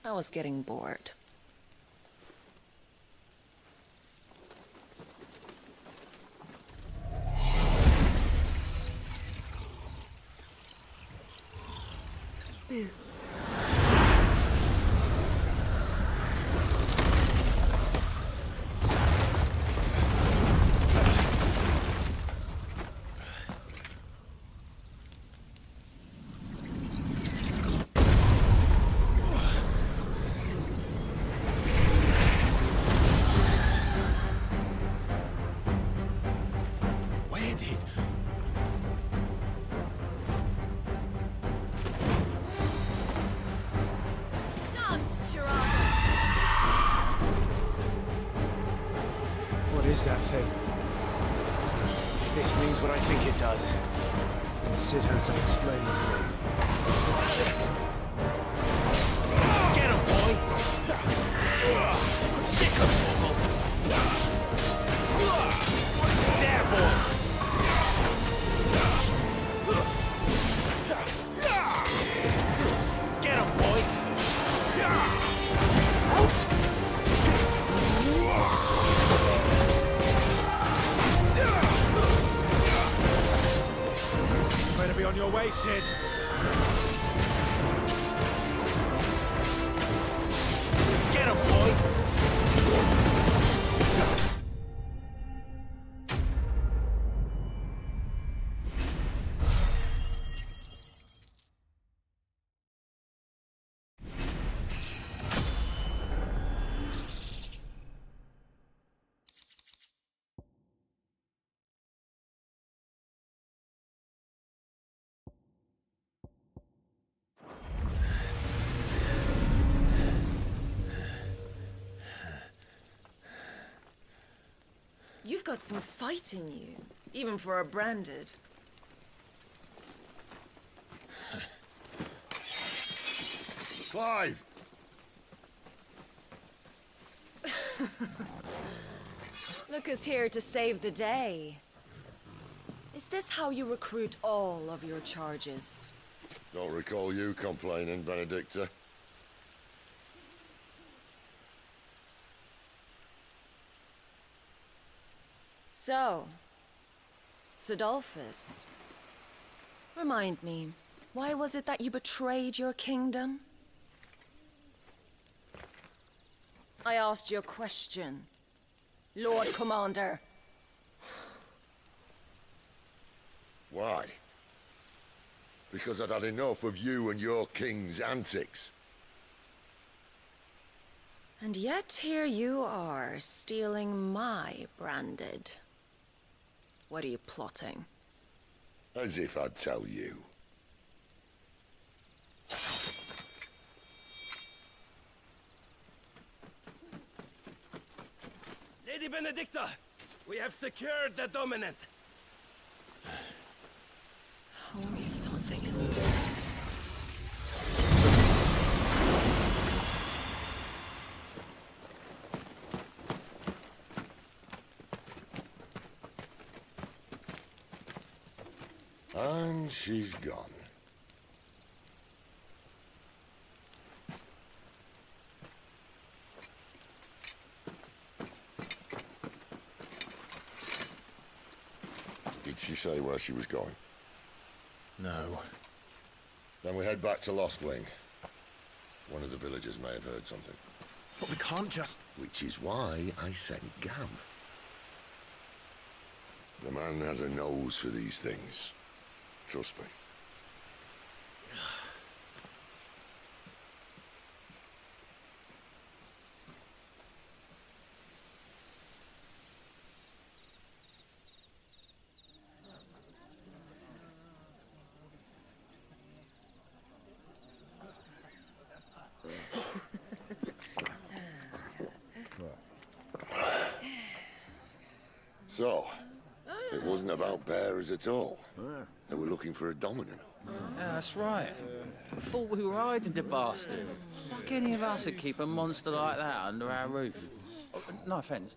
I was getting bored. Boo. What is that thing? If this means what I think it does, then Sid hasn't explained to me. Get him, boy! I'm sick of trouble! There, boy! Get him, boy! Better be on your way, Sid. Get him, boy! You've got some fight in you, even for a branded. Clive! Look who's here to save the day. Is this how you recruit all of your charges? Don't recall you complaining, Benedicta. So, Sidolphus, remind me, why was it that you betrayed your kingdom? I asked you a question, Lord Commander. Why? Because I'd had enough of you and your king's antics. And yet here you are, stealing my branded. What are you plotting? As if I'd tell you. Lady Benedicta, we have secured the dominant. Only something isn't there. And she's gone. Did she say where she was going? No. Then we head back to Lost Wing. One of the villagers may have heard something. But we can't just... Which is why I sent Gav. The man has a nose for these things. Trust me. So, it wasn't about bearers at all. They were looking for a dominant. Yeah, that's right. Thought we were hiding the bastard. Like any of us would keep a monster like that under our roof. No offence.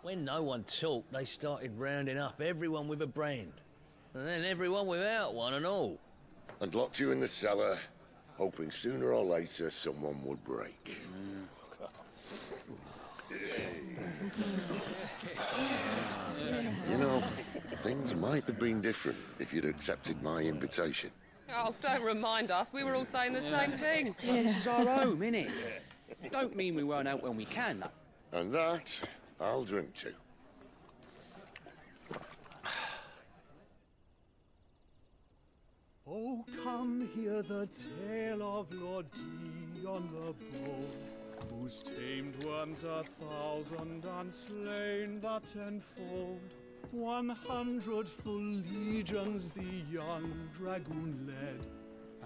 When no one talked, they started rounding up everyone with a brand. And then everyone without one and all. And locked you in the cellar, hoping sooner or later someone would break. You know, things might have been different if you'd accepted my invitation. Oh, don't remind us. We were all saying the same thing. This is our home, innit? Don't mean we won't out when we can, though. And that, I'll drink to. Oh, come hear the tale of Lord Dion the Bold, whose tamed worms 1,000 and slain the tenfold. 100 full legions the young dragoon led,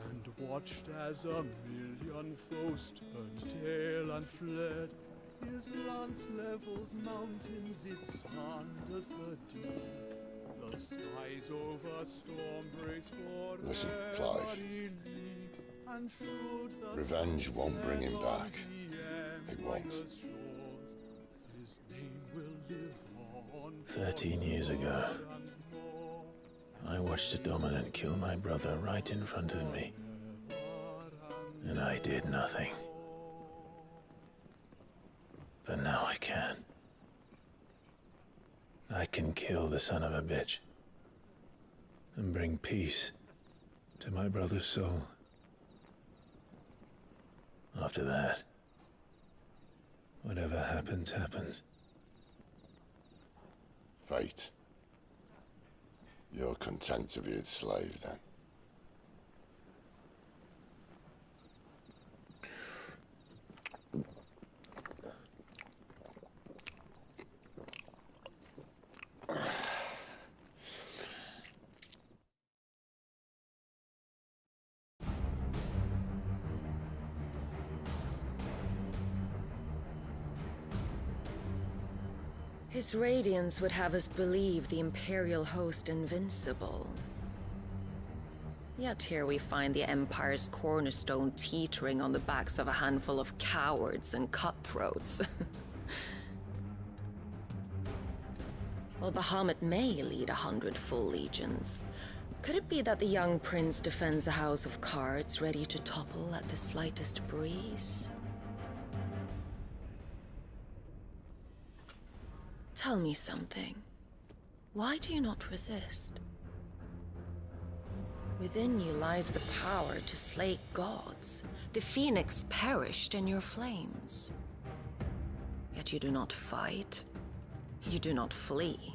and watched as 1,000,000 foes turned tail and fled. His lance levels mountains, it sanders the deep. The skies over storm brace for Listen, Clive. Revenge won't bring him back. It won't. 13 years ago, I watched a dominant kill my brother right in front of me. And I did nothing. But now I can. I can kill the son of a bitch and bring peace to my brother's soul. After that, whatever happens, happens. Fate. You're content to be its slave, then? His radiance would have us believe the Imperial host invincible. Yet here we find the Empire's cornerstone teetering on the backs of a handful of cowards and cutthroats. While Bahamut may lead 100 full legions, could it be that the young prince defends a house of cards ready to topple at the slightest breeze? Tell me something. Why do you not resist? Within you lies the power to slay gods. The phoenix perished in your flames. Yet you do not fight. You do not flee.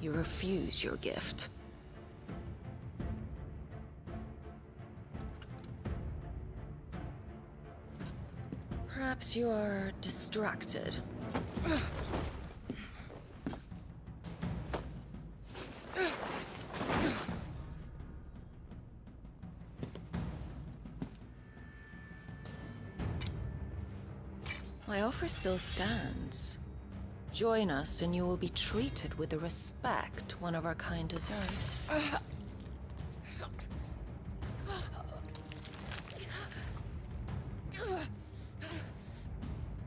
You refuse your gift. Perhaps you are distracted. My offer still stands. Join us and you will be treated with the respect one of our kind deserves.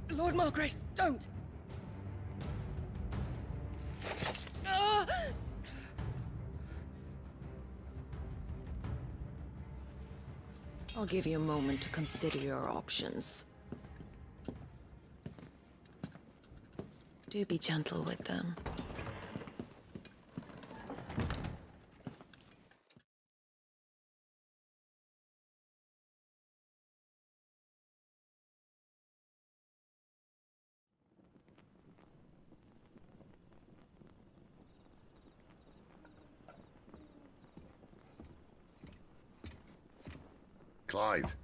Lord Margrace, don't! I'll give you a moment to consider your options. Do be gentle with them. Clive.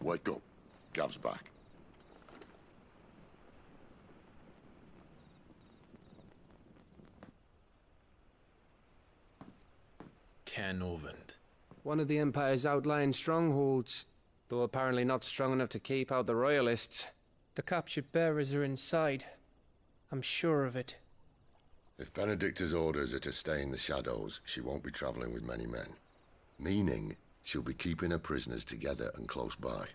Wake up. Gav's back. Canovant. One of the Empire's outlying strongholds, though apparently not strong enough to keep out the Royalists. The captured bearers are inside. I'm sure of it. If Benedicta's orders are to stay in the shadows, she won't be traveling with many men. Meaning, she'll be keeping her prisoners together and close by.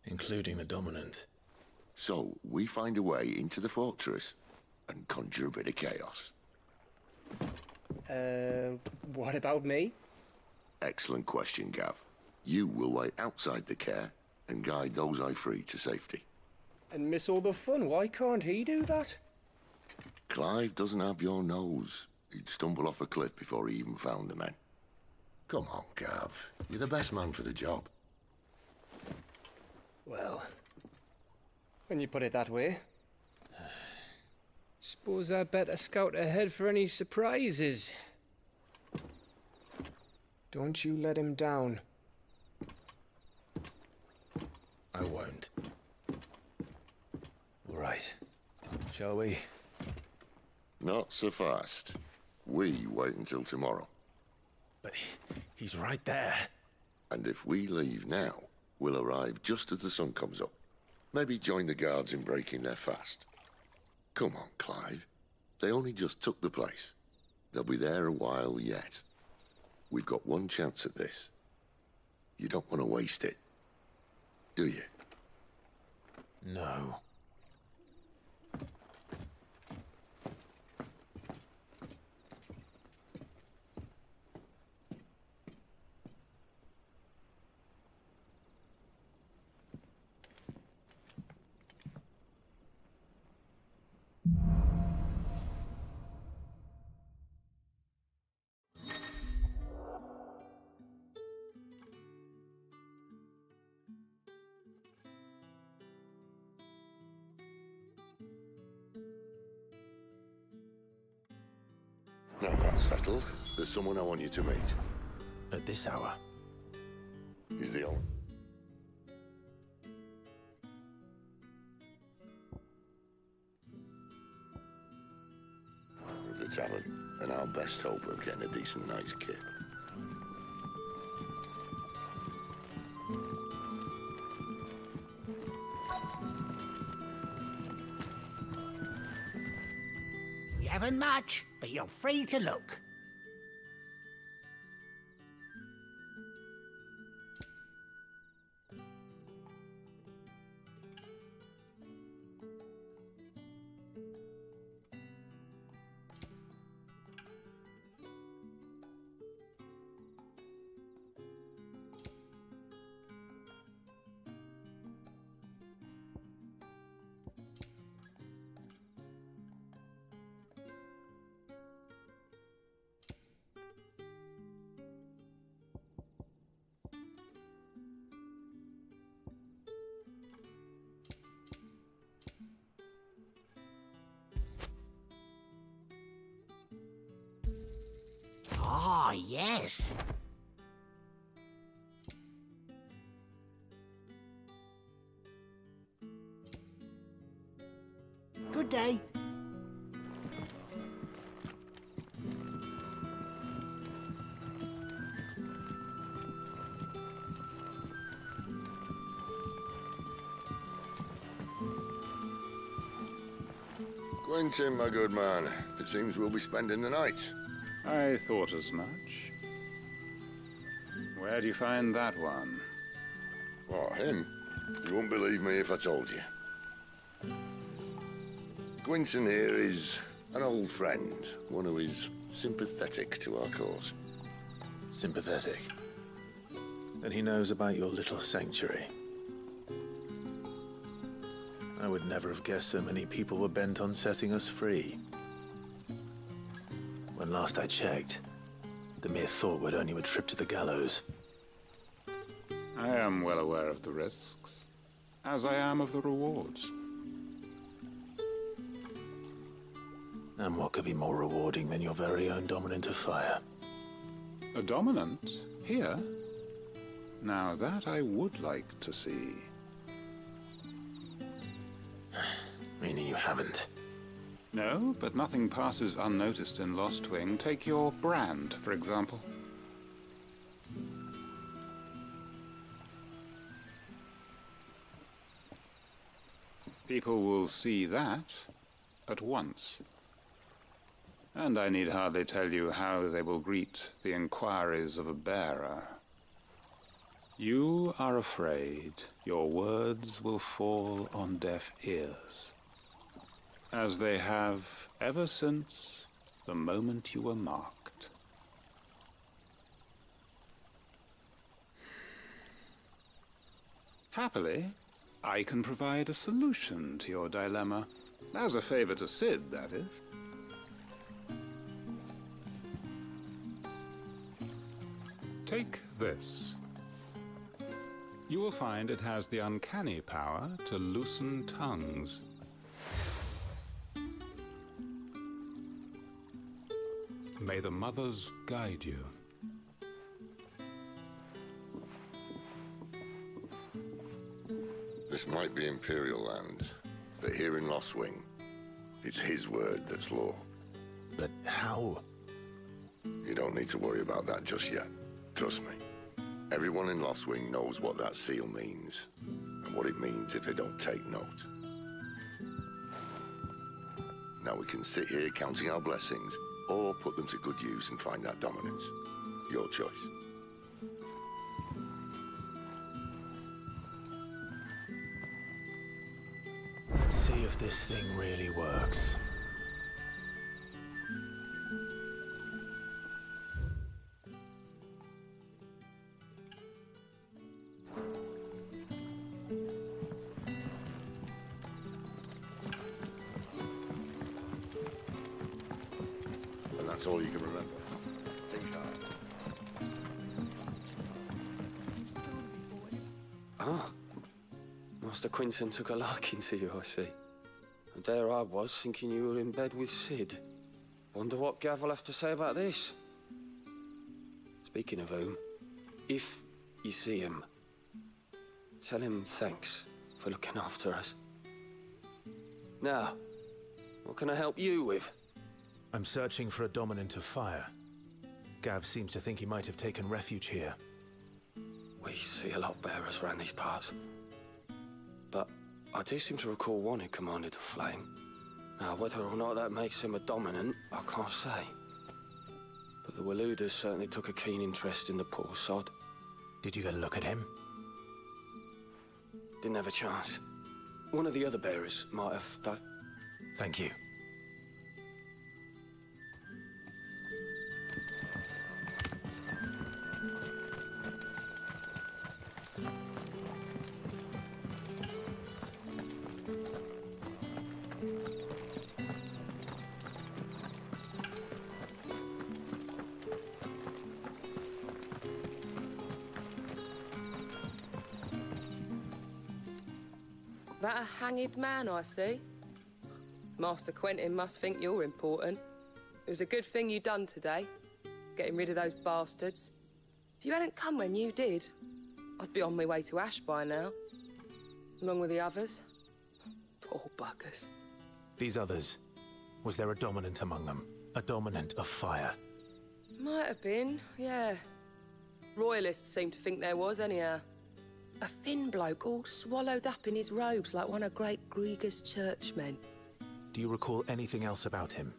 Including the Dominant. So, we find a way into the fortress and conjure a bit of chaos. What about me? Excellent question, Gav. You will wait outside the care and guide those I free to safety. And miss all the fun. Why can't he do that? Clive doesn't have your nose. He'd stumble off a cliff before he even found the men. Come on, Gav. You're the best man for the job. Well, when you put it that way. Suppose I'd better scout ahead for any surprises. Don't you let him down. I won't. All right. Shall we? Not so fast. We wait until tomorrow. But he's right there. And if we leave now, we'll arrive just as the sun comes up. Maybe join the guards in breaking their fast. Come on, Clive. They only just took the place. They'll be there a while yet. We've got one chance at this. You don't want to waste it, do you? No. Now that's settled. There's someone I want you to meet. At this hour? He's the owner. Of the tavern, and our best hope of getting a decent night's kip. We haven't much, but you're free to look. Ah, yes. Good day. Quentin, my good man. It seems we'll be spending the night. I thought as much. Where do you find that one? What, him? You wouldn't believe me if I told you. Quentin here is an old friend, one who is sympathetic to our cause. sympathetic. And he knows about your little sanctuary. I would never have guessed so many people were bent on setting us free. When last I checked, the mere thought would earn you a trip to the gallows. I am well aware of the risks, as I am of the rewards. And what could be more rewarding than your very own dominant of fire? A dominant? Here? Now that I would like to see. Meaning you haven't? No, but nothing passes unnoticed in Lost Wing. Take your brand, for example. People will see that at once. And I need hardly tell you how they will greet the inquiries of a bearer. You are afraid your words will fall on deaf ears, as they have ever since the moment you were marked. Happily, I can provide a solution to your dilemma. As a favor to Sid, that is. Take this. You will find it has the uncanny power to loosen tongues. May the mothers guide you. This might be Imperial land, but here in Lost Wing, it's his word that's law. But how? You don't need to worry about that just yet. Trust me. Everyone in Lost Wing knows what that seal means, and what it means if they don't take note. Now we can sit here counting our blessings, or put them to good use and find that dominance. Your choice. Let's see if this thing really works. And that's all you can remember. Think hard. Ah. Master Quinton took a liking to you, I see. And there I was, thinking you were in bed with Sid. Wonder what Gav will have to say about this. Speaking of whom, if you see him, tell him thanks for looking after us. Now, what can I help you with? I'm searching for a dominant of fire. Gav seems to think he might have taken refuge here. We see a lot of bearers around these parts. But I do seem to recall one who commanded the flame. Now, whether or not that makes him a dominant, I can't say. But the Waluders certainly took a keen interest in the poor sod. Did you get a look at him? Didn't have a chance. One of the other bearers might have, though. Thank you. That a hanged man, I see. Master Quentin must think you're important. It was a good thing you done today, getting rid of those bastards. If you hadn't come when you did, I'd be on my way to Ash by now, along with the others. Poor buggers. These others, was there a dominant among them? A dominant of fire? Might have been, yeah. Royalists seem to think there was, anyhow. A thin bloke all swallowed up in his robes like one of Great Grieger's churchmen. Do you recall anything else about him?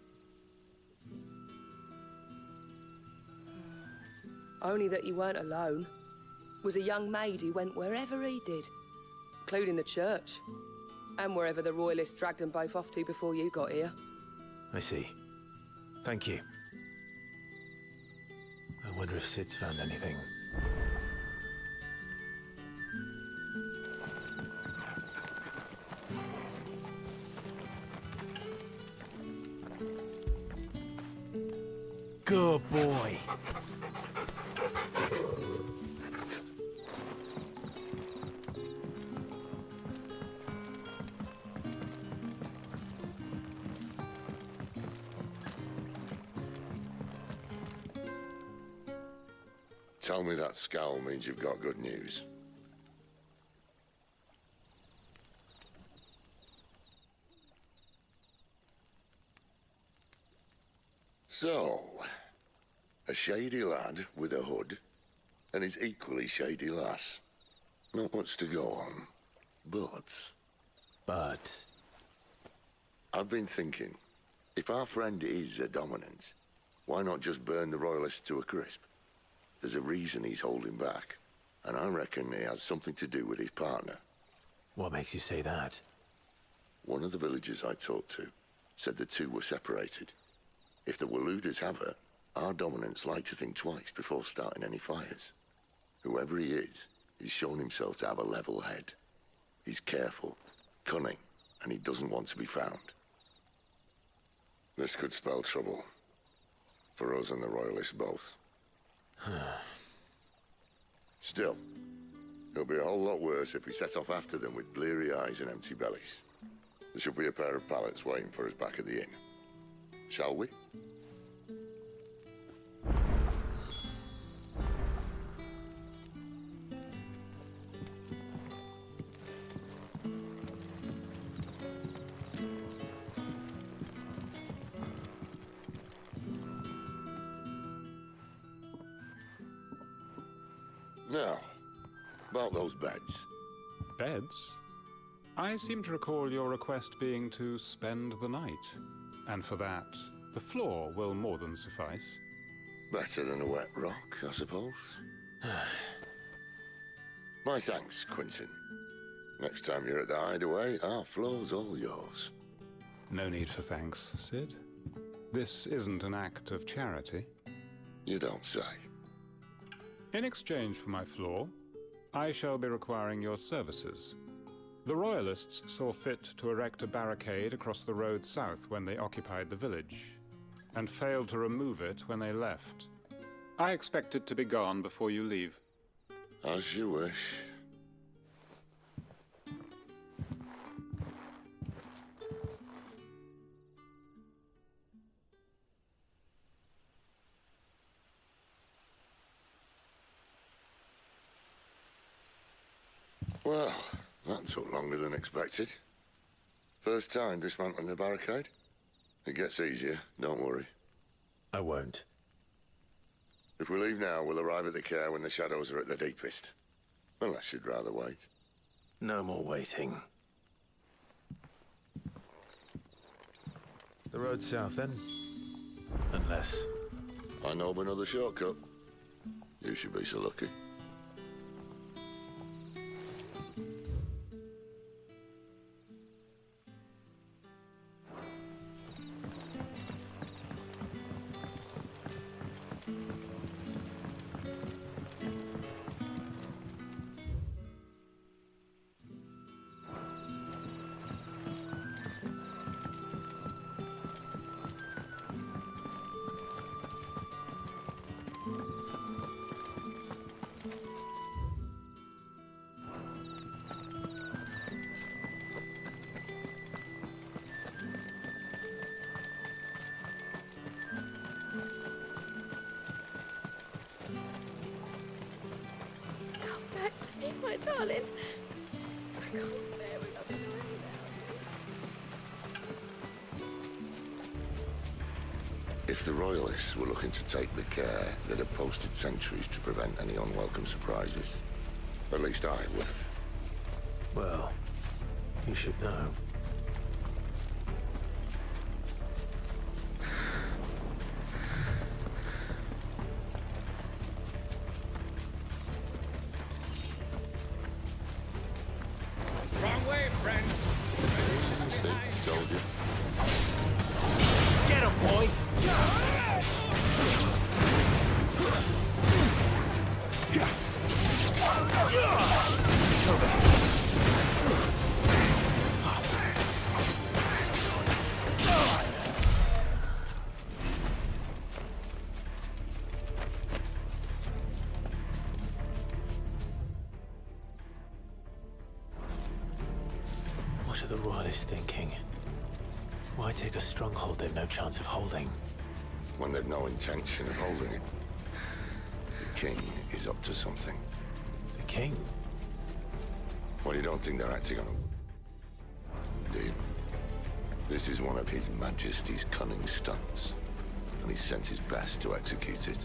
Only that he weren't alone. Was a young maid who went wherever he did, including the church, and wherever the Royalists dragged them both off to before you got here. I see. Thank you. I wonder Wonder if Sid's found anything. Good boy. Tell me that scowl means you've got good news. So, a shady lad with a hood and his equally shady lass. Not much to go on, but... I've been thinking, if our friend is a dominant, why not just burn the royalists to a crisp? There's a reason he's holding back, and I reckon it has something to do with his partner. What makes you say that? One of the villagers I talked to said the two were separated. If the Waluders have her, our dominants like to think twice before starting any fires. Whoever he is, he's shown himself to have a level head. He's careful, cunning, and he doesn't want to be found. This could spell trouble. For us and the Royalists both. Still, it'll be a whole lot worse if we set off after them with bleary eyes and empty bellies. There should be a pair of pallets waiting for us back at the inn. Shall we? Now, about those beds. Beds? I seem to recall your request being to spend the night. And for that, the floor will more than suffice. Better than a wet rock, I suppose. My thanks, Quentin. Next time you're at the hideaway, our floor's all yours. No need for thanks, Sid. This isn't an act of charity. You don't say. In exchange for my floor, I shall be requiring your services. The Royalists saw fit to erect a barricade across the road south when they occupied the village, and failed to remove it when they left. I expect it to be gone before you leave. As you wish. Well, that took longer than expected. First time dismantling a barricade? It gets easier, don't worry. I won't. If we leave now, we'll arrive at the care when the shadows are at their deepest. Unless you'd rather wait. No more waiting. The road south, then? Unless... I know of another shortcut. You should be so lucky. My darling, I can't bear another night without you. If the Royalists were looking to take the care, they'd have posted sentries to prevent any unwelcome surprises. At least I would have. Well, you should know. are the royalists thinking? Why take a stronghold they've no chance of holding? When they've no intention of holding it. The king is up to something. The king? Well, you don't think they're acting on it, do you? This is one of His Majesty's cunning stunts, and he's sent his best to execute it.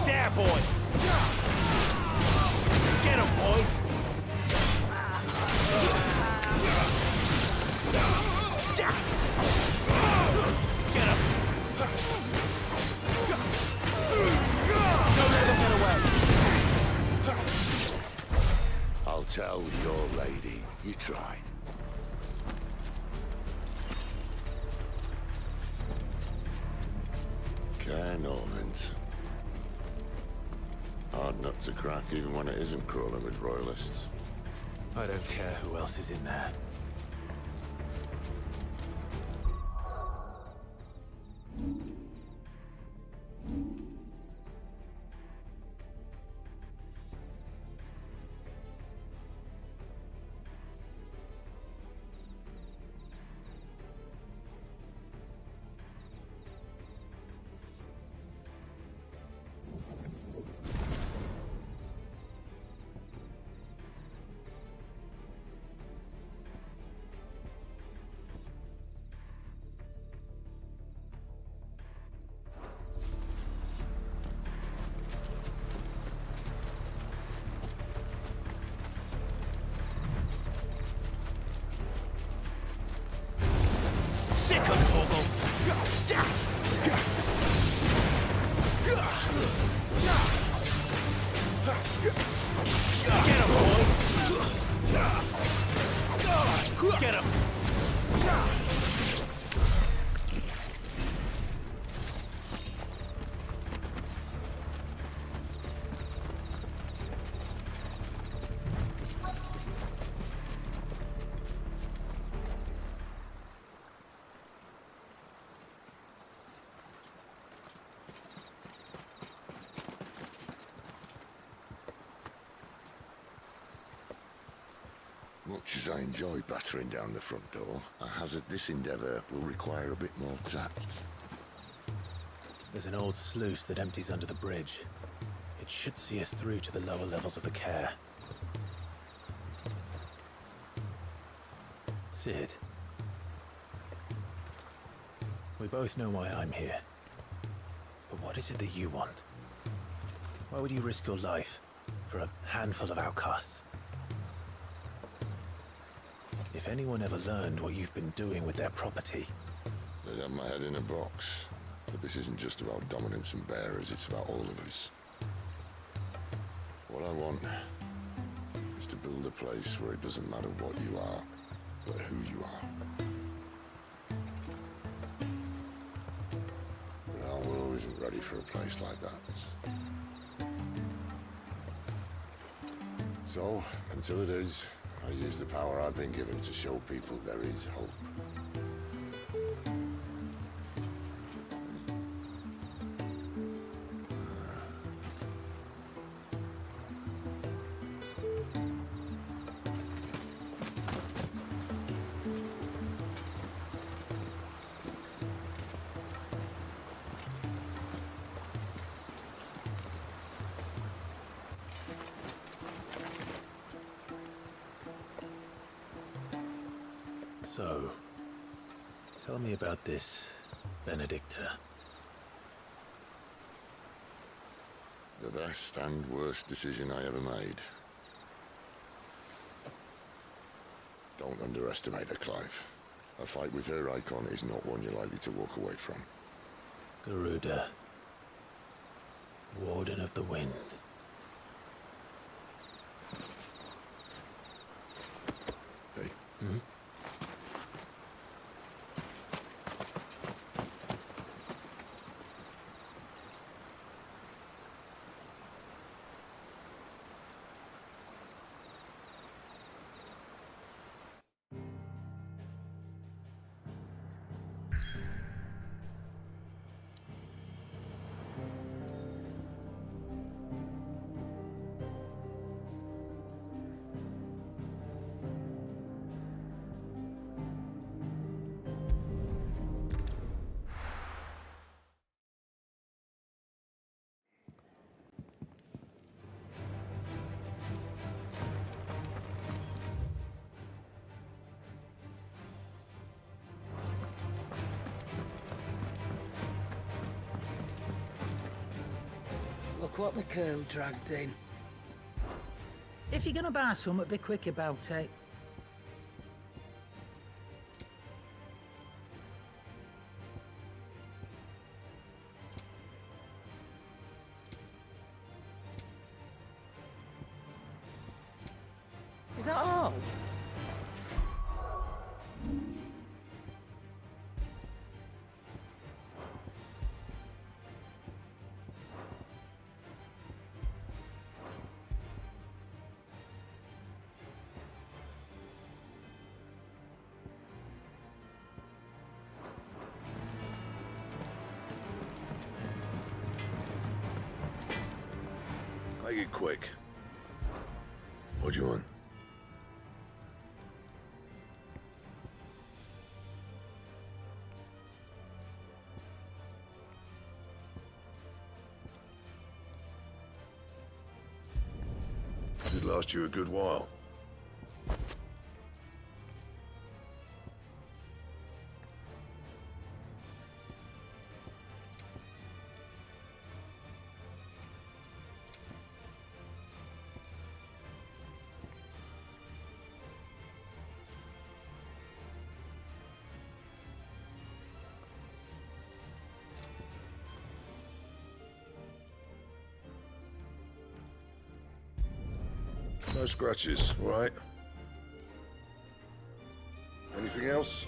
There, boy! Get him, boy! Get him! Don't let him get away! I'll tell your lady. You try. Norvins. Hard nut to crack even when it isn't crawling with royalists. I don't care who else is in there. Sick of Toggle! Get him, boy! Get him! Much as I enjoy battering down the front door, I hazard this endeavour will require a bit more tact. There's an old sluice that empties under the bridge. It should see us through to the lower levels of the care. Sid. We both know why I'm here. But what is it that you want? Why would you risk your life for a handful of outcasts? If anyone ever learned what you've been doing with their property... They'd have my head in a box. But this isn't just about dominance and bearers, it's about all of us. What I want is to build a place where it doesn't matter what you are, but who you are. But our world isn't ready for a place like that. So, until it is, I use the power I've been given to show people there is hope. So, tell me about this Benedicta. The best and worst decision I ever made. Don't underestimate her, Clive. A fight with her icon is not one you're likely to walk away from. Garuda, Warden of the Wind. Hey. Hmm? Look what the girl dragged in. If you're gonna buy something, be quick about it. Is that all? Make it quick. What do you want? Should last you a good while. No scratches, all right? Anything else?